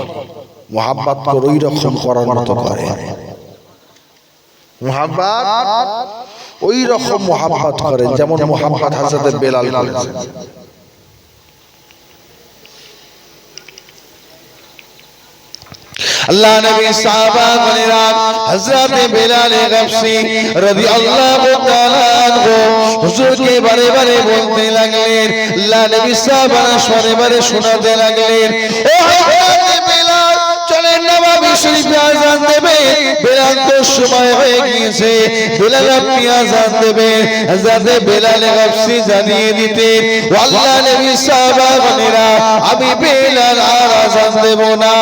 মুহাব্বত করে ওই রকম করার মতো করে, মুহাব্বত ওই রকম মুহাব্বত করেন যেমন মুহাব্বত হযরতে বেলাল করেছেন। আল্লাহ নবী সাহাবাগণেরা হযরতে বেলাল হাবশী রাদিয়াল্লাহু তাআলা আনহু হুজুরকে বারে বারে বলতে লাগলেন, আল্লাহ নবী সাহাবারা বারে বারে শোনাতে লাগলেন, ও হযরতে বেলাল চলেন নববী শরীফে আযান দেবে। বেলাল তো সময় হয়ে গিয়েছে, বেলাল আপনি আযান দেবেন। হযরতে বেলাল হাবশী জানিয়ে দিতেন, আল্লাহ নবী সাহাবাগণেরা আমি বেলাল আর আযান দেব না।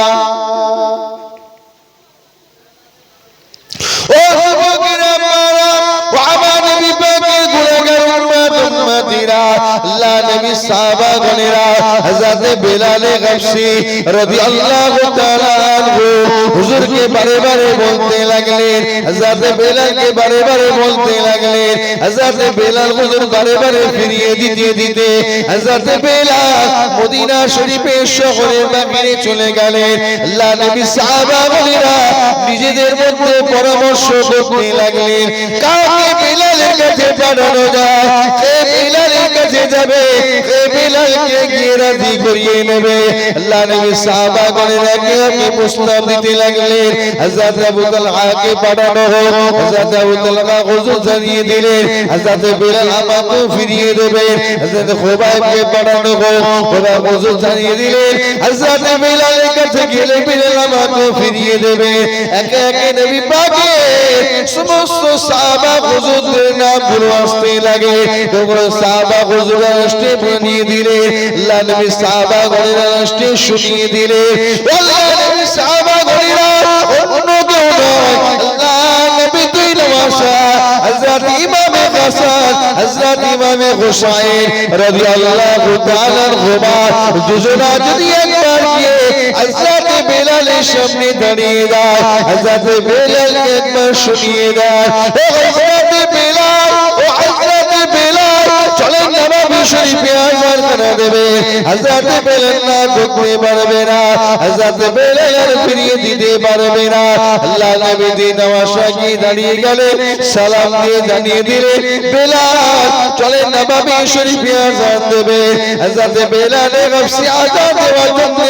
আল্লাহ নবী সাহাবাগণেরা হযরত বেলাল গফসি রাদিয়াল্লাহু তাআলা আনহু হুজুরকে বারে বারে বলতে লাগলেন, হযরত বেলালকে বারে বারে বলতে লাগলেন। হযরত বেলাল হুজুর বারে বারে ফিরিয়ে দিতে হযরত বেলাল মদিনা শরীফের শহরের বাহিরে চলে গেলেন। আল্লাহ নবী সাহাবাগণেরা নিজেদের মধ্যে পরামর্শ করতে লাগলেন, কাকে বেলালের কাছে পাঠানো যায়, কে বেলালের কাছে যাবে, কে বেলালকে গিয়ে রাজি করিয়ে নেবে। আল্লাহ নবী সাহাবাগণেরা কে প্রস্তাব দিতে লাগলেন। হযরত আবু তালহাকে পাঠানো হোক। হযরত আবু তালহা হুজুর জানিয়ে দিলেন হযরত বেলাল আমাকে ফিরিয়ে দেবেন। হযরত খুবাইবকে পাঠানো হোক। খুবাইব হুজুর জানিয়ে দিলেন হযরত বেলালের কাছে গেলে বেলাল আমাকে ফিরিয়ে দেবে। একে একে নবী পাকের সমস্ত সাহাবা হুজুরদের নামগুলো আসতে লাগে। তোমরা সাহাবা হুজুররা আসতে বানিয়ে দিলে, আল্লাহ নবী সাহাবা গণেরা আসতে শুনিয়ে দিলে। আল্লাহ নবী সাহাবা গণেরা অন্য কেউ নয়, আল্লাহ নবী দুই নওয়াসা হযরত ইমামে হাসান হযরত ইমামে হুসাইন রাদিয়াল্লাহু তাআলা আনহুমা দুজনা যদি একবার গিয়ে হযরত বেলালের সামনে দাঁড়িয়ে যায়, হযরত বেলালকে একবার শুনিয়ে দেয়, ও হযরত বেলাল, ও হযরত বেলাল চলেন নবী শরীফে আযান করে দেবে। হযরত বেলাল না করতে পারবে না, হযরত বেলাল আর ফিরিয়ে দিতে পারবে না। আল্লাহ নবী দিন নওয়াসা কি দাঁড়িয়ে গেলেন, সালাম দিয়ে জানিয়ে দিলেন বেলাল চলেন নবী শরীফে আযান দেবে। হযরত বেলাল গফসি আযান দেওয়ার জন্য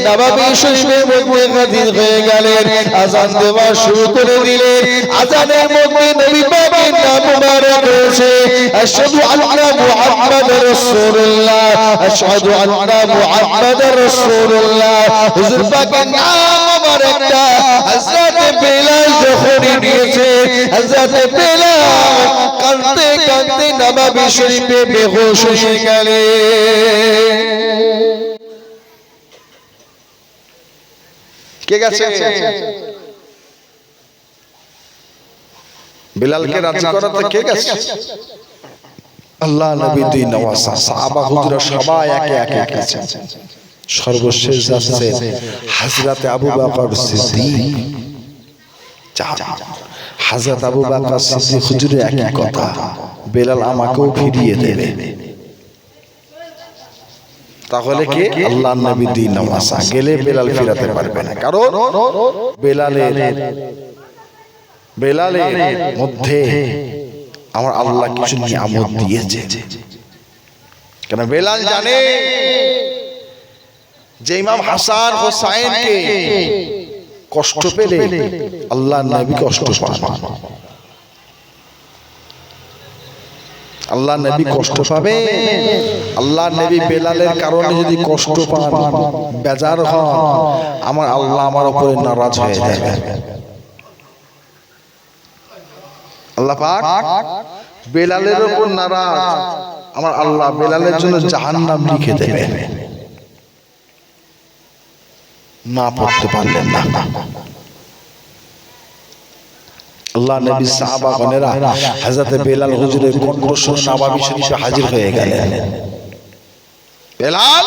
নবী শরীফের মধ্যে হাজির হয়ে গেলেন। আযান দেওয়া শুরু করে দিলেন। আযানের মধ্যে নবী পাকের নাম মুবারক রয়েছে, আশহাদু আন্না মুহাম্মাদুর রাসূলুল্লাহ, আশহাদু আন্না মুহাম্মাদুর রাসূলুল্লাহ। হুজুর পাকের নাম মুবারকটা হযরত বেলাল যখনই নিয়েছে, হযরত বেলাল কাঁদতে কাঁদতে নবী শরীফে বেহুশ হয়ে গেলেন। কে গেছে? বেলালকে রাজি করাতে কে গেছে? আল্লাহ নবী দুই নওয়াসা সাহাবা হুজুরা সবাই একে একে গেছে। সর্বশেষ যাচ্ছে হযরত আবু বকর সিদ্দিক। হযরত আবু বকর সিদ্দিক হুজুরের একই কথা, বেলাল আমাকেও ফিরিয়ে দেবে। তাহলে কি আল্লাহ নবী দুই নওয়াসা গেলে বেলাল ফিরাতে পারবে না, কারণ বেলালের মধ্যে আমার আল্লাহ কিছু নিয়ামত দিয়েছে। কেন বেলাল জানে যে ইমাম হাসান হোসাইনকে কষ্ট পেলে আল্লাহ নবী কষ্ট পান, আল্লাহ নবী কষ্ট পাবে। আল্লাহ নবী বেলালের কারণে যদি কষ্ট পান, বেজার হন, আমার আল্লাহ আমার উপরে নারাজ হয়ে যাবে। আল্লাহ পাক বেলালের উপর নারাজ, আমার আল্লাহ বেলালের জন্য জাহান্নাম লিখে দেবে না পড়তে পারলেন না। আল্লাহ নবী সাহাবাগণেরা হযরত বেলাল হুজুরের কণ্ঠস্বর নববী শরীফে হাজির হয়ে গেলেন। বেলাল,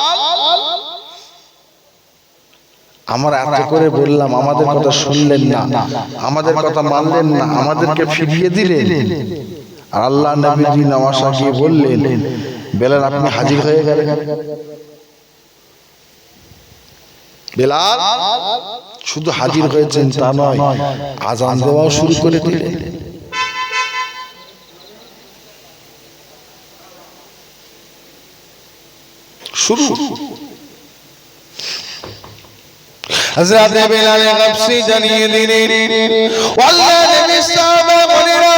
আমরা এত করে বললাম, আমাদের কথা শুনলেন না, আমাদের কথা মানলেন না, আমাদেরকে ফিরিয়ে দিলেন। আর আল্লাহ নবী দুই নওয়াসা গিয়ে বললেন বেলাল আপনি হাজির হয়ে গেলেন। বেলাল শুধু হাজির হয়েছেন তা নয়, আযান দেওয়াও শুরু করে দিলেন। শুরু হযরত বেলাল গফসি জানিয়ে দিলেন, আল্লাহ নবী সাহাবাগণেরা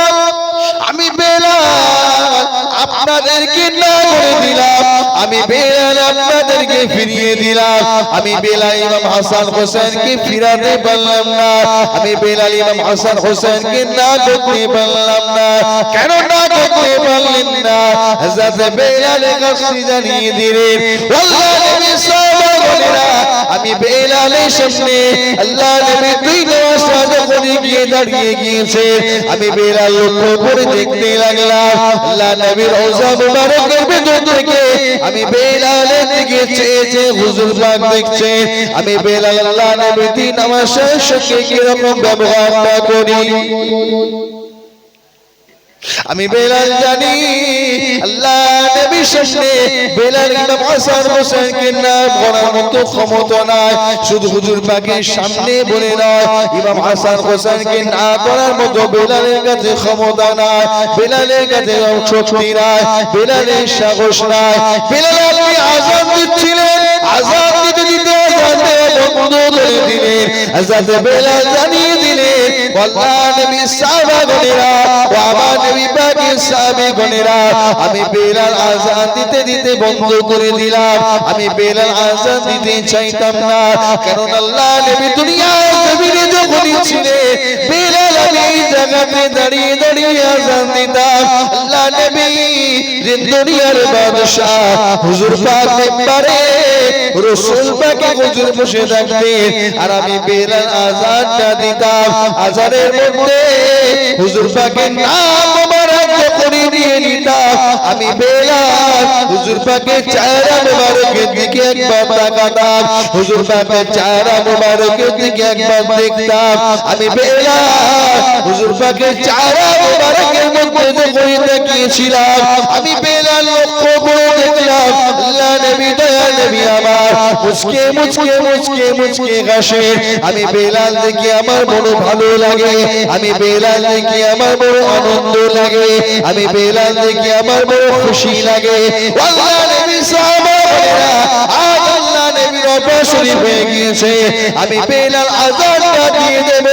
আমি বেলাল আপনাদেরকে না করে দিলাম, আমি বেলাল আপনাদেরকে ফিরিয়ে দিলাম। আমি বেলাল ইমাম হাসান হোসেনকে ফিরাতে পারলাম না, আমি বেলাল ইমাম হাসান হোসেনকে না করতে পারলাম না। কেন না করতে পারলেন না? হযরত বেলাল গফসি জানিয়ে দিলেন, আল্লাহ নবী সাহাবাগণেরা বোনেরা, আমি বেলালের সামনে আল্লাহ নবী দুই নামাজটা যখন গিয়ে দাঁড়িয়ে গিয়েছে, আমি বেলাল লক্ষ্য করে দেখতে লাগলাম। আল্লাহ নবীর রওজা মুবারকের ভেতর থেকে আমি বেলালের দিকে চেয়ে হুজুর পাক দেখছে। আমি বেলাল আল্লাহ নবীর দিন আমার সাথে কিরকম ব্যবহারটা করি। আমি বেলাল জানি আল্লাহ নবীর সামনে বেলাল ইমাম হাসান হোসেনকে না বলার মতো ক্ষমতা নাই। শুধু হুজুর পাকের সামনে বলে নয়, ইমাম হাসান হোসেনকে না করার মতো বেলালের কাছে ক্ষমতা নাই, বেলালের কাছে শক্তি নাই, বেলালের সাহস নাই। বেলাল আপনি আযান দিচ্ছিলেন, আযান দিতে দিতে আযান বন্ধ করে দিলেন। হযরত বেলাল জানিয়ে দিলেন, আল্লাহ নবী সাহাবাগণেরা ও আমার নবী পাকের সাহাবীগণেরা, আমি বেলাল আযান দিতে দিতে বন্ধ করে দিলাম। আমি বেলাল আযান দিতে চাইতাম না, কারণ আল্লাহ নবী দুনিয়ার জমিনে যখনই ছিলেন বেলাল এই জায়গাতে দাঁড়িয়ে দাঁড়িয়ে আযান দিতাম। আল্লাহ নবী যে দুনিয়ার বাদশা হুজুর পাক মিম্বরে রাসূল পাকে হুজুর বসে থাকতেন, আর আমি বেলাল আযানটা দিতাম। আযানের মধ্যে হুজুর পাকের নাম মোবারক করে দিয়ে নিতাম। আমি বেলাল হুজুর পাকের চেহারা মোবারকের দিকে একবার তাকাতাম, হুজুর পাকের চেহারা মোবারকের দিকে একবার দেখতাম। আমি বেলাল হুজুর পাকের চেহারা মোবারকের মধ্যে যখনই তাকিয়েছিলাম, আমি বেলাল লক্ষ্য করে দেখলাম আল্লাহ নবী দয়া নবী আমার মুচকে মুচকে মুচকে মুচকে হাসেন। আমি বেলাল দেখে আমার বড় ভালো লাগে, আমি বেলাল দেখে আমার বড় আনন্দ লাগে, আমি বেলাল দেখে আমার বড় খুশি লাগে। আল্লাহ নবী সাহাবারা আজ আল্লাহ নবীর রওজা শরীফ হয়ে গিয়েছে, আমি বেলাল আযানটা দিয়ে দেব,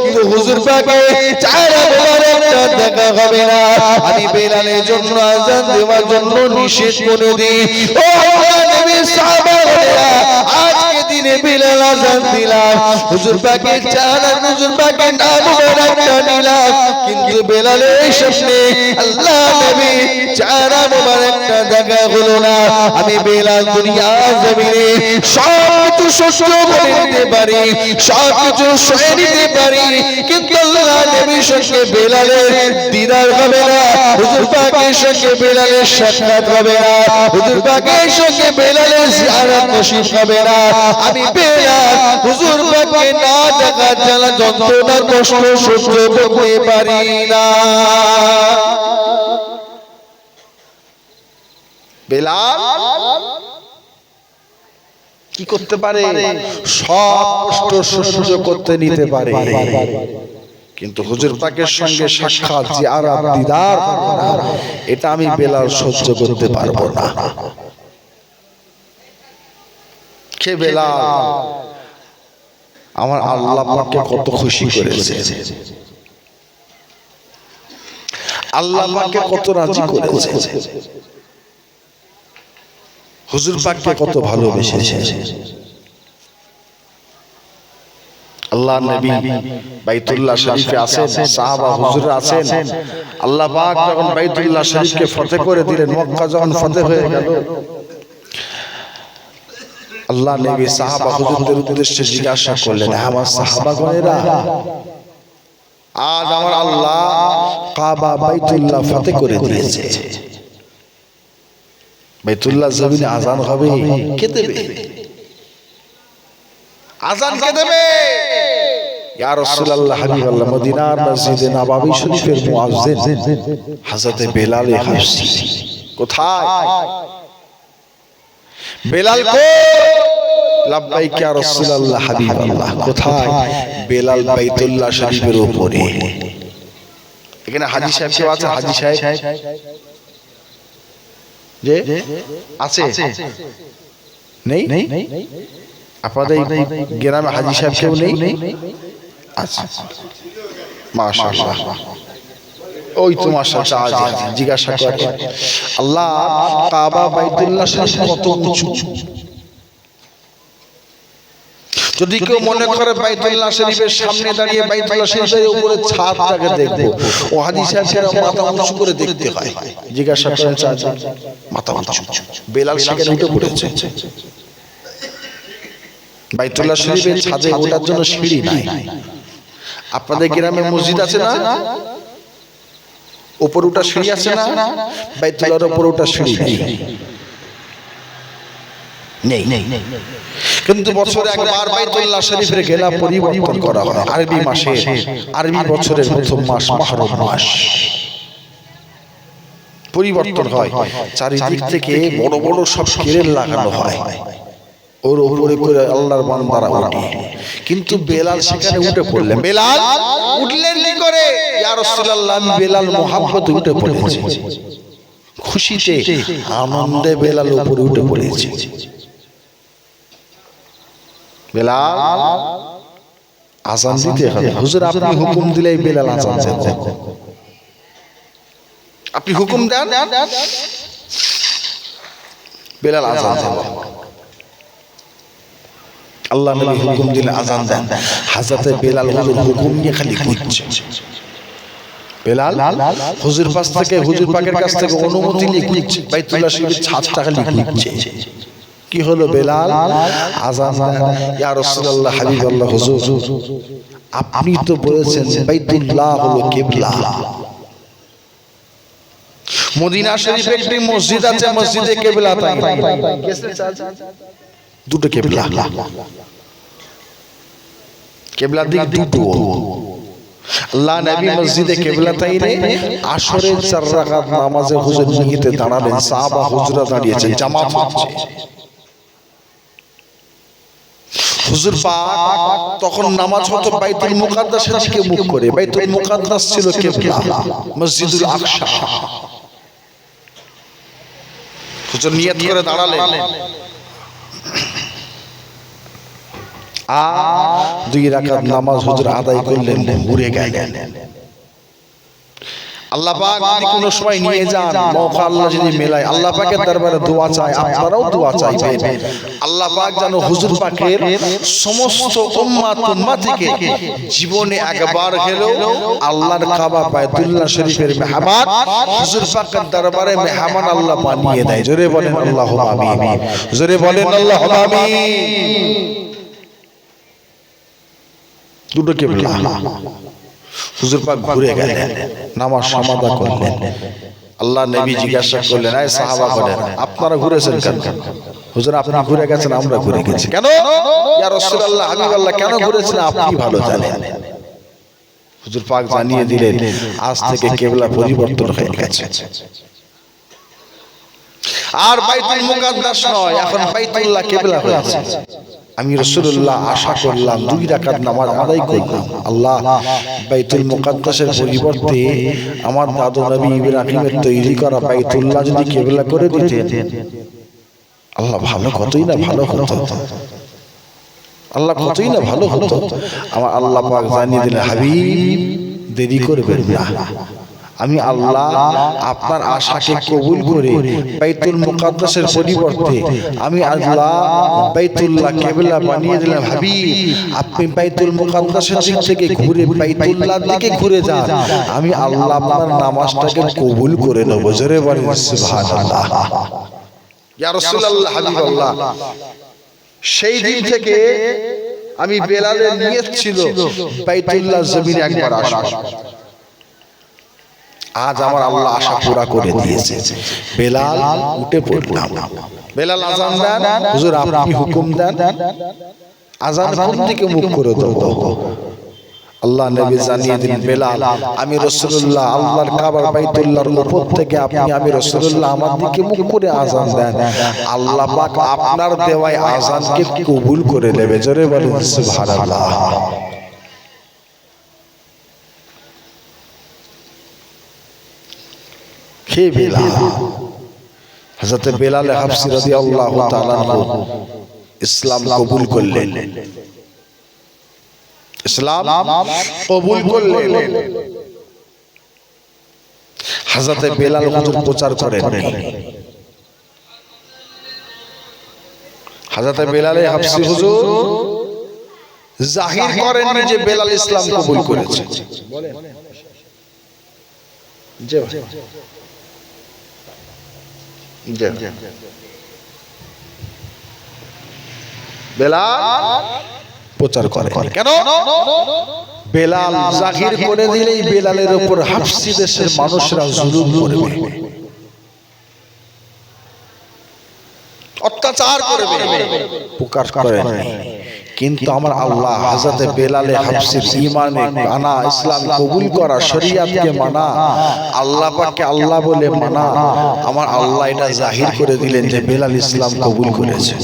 কিন্তু হুজুর পাকে চেহারা মোবারকটা দেখা হবে না। আমি বেলালের জন্য আযান দেওয়ার জন্য নিষেধ করে দিই। ও আল্লাহ নবীর সাহাবারা, আজকে দিনে বেলাল আযান দিলাম, হুজুর পাকের চেহারা হুজুর পাকের নাম মোবারকটা নিলাম, কিন্তু বেলালের সামনে আল্লাহ নবী চেহারা মোবারকটা দেখা হলো না। আমি বেলাল দুনিয়া জমিনে সব কিছু সহ্য করে নিতে পারি, সব কিছু সয়ে নিতে পারি, কিন্তু আল্লাহ নবীর সঙ্গে বেলালের দিদার হবে না, হুজুর পাকের সঙ্গে বেলালের সাক্ষাৎ হবে না, হুজুর পাকের সঙ্গে বেলালের জিয়ারত নসিব হবে না। আমি বেলাল হুজুর পাককে না দেখার জ্বালা যন্ত্রণার কষ্ট সহ্য করতে পারি না। বেলাল কি করতে পারে? সব কষ্ট সহ্য করতে নিতে পারে, কিন্তু হুজুর পাকের সঙ্গে সাক্ষাৎ জিয়ারত দিদার এটা আমি বেলাল সহ্য করতে পারবো না। কে বেলাল? আমার আল্লাহ পাককে কত খুশি করেছে, আল্লাহ পাককে কত রাজি করেছে, হুজুর পাককে কত ভালোবেসেছে। আল্লাহ নবী বাইতুল্লাহ শরীফে আছেন, সাহাবা হুজুর আছেন। আল্লাহ পাক যখন বাইতুল্লাহ শরীফকে ফতেহ করে দিলেন, মক্কা যখন ফতেহ হয়ে গেল, আল্লাহ নবী সাহাবা হুজুরদের উদ্দেশ্যে জিজ্ঞাসা করলেন, আমার সাহাবাগণেরা, আজ আমার আল্লাহ কাবা বাইতুল্লাহ ফতেহ করে দিয়েছে, বাইতুল্লাহ জমিনে আযান হবে, কে দেবে? আযান কে দেবে? ইয়া রাসূলুল্লাহ হাবিবাল্লাহ, মদিনার মসজিদে নববী শরীফের মুয়াজ্জিন হযরত বেলাল হাবশী। কোথায় বেলাল? কো লাব্বাইক ইয়া রাসূলুল্লাহ হাবিবাল্লাহ। কোথায়? বেলাল বাইতুল্লাহ শরীফের উপরে। এখানে হাজী সাহেব কেউ আছে? হাজী সাহেব যে আছে? নেই? আপনাদের গ্রামে হাজী সাহেব কেউ নেই? আচ্ছা, মাশাআল্লাহ। ওই তো মাশাআল্লাহ, জিজ্ঞাসা করে আল্লাহ কাবা বাইতুল্লাহ শরীফ কত উঁচু। যদি কেউ মনে করে বাইতুল্লাহ শরীফের সামনে দাঁড়িয়ে বাইতুল্লাহ শরীফের উপরে ছাদটাকে দেখবো, ও হাজী সাহেবের মাথা উঁচু করে দেখতে হয়। জিজ্ঞাসা করেন মাথা উঁচু, বেলাল সেখানে উঠে পড়েছে। বাইতুল্লাহ শরীফের ছাদে ওঠার জন্য সিঁড়ি নাই। আপনাদের গ্রামে মসজিদ আছে না, উপর ওটা সিঁড়ি আছে না? বাইতুল্লাহর উপর ওটা সিঁড়ি নেই নেই। কিন্তু বছরে একবার বাইতুল্লাহ শরীফের গেলা পরিবর্তন করা হয়। আরবি মাসে, আরবি বছরের প্রথম মাস মুহররম মাস পরিবর্তন হয়। চারিদিক থেকে বড় বড় সব কেরেল লাগানো হয়, ওর উপরে করে আল্লাহর বান্দারা ওঠে। কিন্তু বেলাল সেখানে উঠে পড়লেন। বেলাল উঠলেন কি করে? ইয়া রাসূলুল্লাহ, আমি বেলাল মুহাব্বতে উঠে পড়েছি। খুশিতে আনন্দে বেলাল উপরে উঠে পড়েছে। বেলাল আযান দিতে হবে। হুজুর আপনি হুকুম দিলেই বেলাল আযান দেন। আপনি হুকুম দেন, বেলাল আযান দেন। আল্লাহ নবী হুকুম দিলে আযান দেন। হযরতে বেলাল হুজুর হুকুম নিয়ে খালি ঘুরছে। বেলাল হুজুর পাশ থেকে, হুজুর পাকের কাছ থেকে অনুমতি নিয়ে ঘুরছে। বাইতুল্লাহ শরীফের ছাদটা খালি ঘুরছে। কি হলো? বেলাল আযান দেন। ইয়া রাসূলুল্লাহ, হাবিবাল্লাহ, হুজুর আপনি তো বলেছেন বাইতুল্লাহ হলো কিবলা। মদিনা শরীফে একটি মসজিদ আছে, মসজিদে কিবলা তাই দুটো কিবলা। কিবলা দিক দুটো। আল্লাহ নবী মসজিদে কিবলা তাইনে আসরের 4 রাকাত নামাজে হুজুর নিয়তে দাঁড়ালেন। সাহাবা হুজুরা দাঁড়িয়েছেন, জামাত হচ্ছে। হুজুর পাক তখন নামাজ হতো বাইতুল মুকাদ্দাসের দিকে মুখ করে। বাইতুল মুকাদ্দাস ছিল কিবলা, মসজিদুল আকসা। হুজুর নিয়ত করে দাঁড়ালেন, আর 2 রাকাত নামাজ হুজুর আদায় করলেন, ঘুরে গেলেন। আল্লাহ পাক যদি কোনো সময় নিয়ে যান, মওকা আল্লাহ যদি মেলায়, আল্লাহ পাকের দরবারে দোয়া চাই, আপনারাও দোয়া চাইবেন। আল্লাহ পাক যেন হুজুর পাকের সমস্ত উম্মতিকে জীবনে একবার হলেও আল্লাহর কাবা বাইতুল্লাহ শরীফের মেহমান, হুজুর পাকের দরবারে মেহমান আল্লাহ বানিয়ে দেয়। জোরে বলেন আল্লাহুম্মা আমিন। জোরে বলেন আল্লাহুম্মা আমিন। দুটো কিবলা। হুজুর পাক ঘুরে গেলেন, নামাজ সমাধা করলেন। আল্লাহ নবী জিজ্ঞাসা করলেন, এই সাহাবা বলেন আপনারা ঘুরেছেন কেন? হুজুর আপনি ঘুরে গেছেন, আমরা ঘুরে গেছি। কেন? ইয়া রাসূলুল্লাহ, হাবিবাল্লাহ, কেন ঘুরেছেন আপনি ভালো জানেন। হুজুর পাক জানিয়ে দিলেন, আজ থেকে কিবলা পরিবর্তন হয়ে গেছে। আর বাইতুল মুকাদ্দাস নয়, এখন বাইতুল্লাহ কিবলা হয়েছে। আমি রাসূলুল্লাহ আশা করলাম, 2 রাকাত নামাজ আদায় করলাম। আল্লাহ বাইতুল মুকাদ্দাসের পরিবর্তে আমার দাদু নবী ইব্রাহিমের তৈরি করা বাইতুল্লাহ যদি কিবলা করে দিতেন, আল্লাহ ভালো, কতই না ভালো হতো। আল্লাহ কতই না ভালো হতো। আমার আল্লাহ পাক জানিয়ে দিলেন, হাবিব দেরি করবেন না। আমি আল্লাহ আপনার আশাকে কবুল করে বাইতুল মুকাদ্দাসের পরিবর্তে আমি আল্লাহ বাইতুল্লাহ কিবলা বানিয়ে দিলাম। হাবিব আপনি বাইতুল মুকাদ্দাসের দিক থেকে ঘুরে বাইতুল্লাহর দিকে ঘুরে যান, আমি আল্লাহ আপনার নামাজটাকে কবুল করে নেব। জোরে বলেন সুবহানাল্লাহ। ইয়া রাসূলুল্লাহ, হাবিবাল্লাহ, সেই দিন থেকে আমি বেলালের নিয়ত ছিল বাইতুল্লাহ জমিনে একবার আসব। আজ আমার আল্লাহ আশা পুরা করে দিয়েছে। বেলাল উঠে পড়লাম। বেলাল আযান দেন, হুজুর আপনি হুকুম দেন, আযান কোন দিকে মুখ করে দেব? আল্লাহ নবী জানিয়ে দিলেন, বেলাল আমি রাসূলুল্লাহ আল্লাহর কাবার বাইতুল্লাহর উপর থেকে আপনি, আমি রাসূলুল্লাহ আমার দিকে মুখ করে আযান দেন, আল্লাহ পাক আপনার দেওয়া আযানকে কবুল করে নেবে। জোরে বলেন সুবহানাল্লাহ। হে বেলাল, হযরত বেলাল হাবশী রাদিয়াল্লাহু তাআলা ইসলাম কবুল করলেন। ইসলাম কবুল করলেন। হযরত বেলাল হুজুর প্রচার করেন। হযরত বেলাল হাবশী হুজুর জাহির করেন যে বেলাল ইসলাম কবুল করেছে। বেলাল প্রচার করে। কেন? বেলাল জাহির করে দিলেই বেলালের উপর হাবশি দেশের মানুষরা জুলুম করবে, অত্যাচার করবে, প্রকাশ করে। কিন্তু আমার আল্লাহ হযরতে বেলালে হাবশির ঈমানে আনা, ইসলাম কবুল করা, শরীয়তকে মানা, আল্লাহ পাককে আল্লাহ বলে মানা, আমার আল্লাহ এটা জাহির করে দিলেন যে বেলাল ইসলাম কবুল করেছে।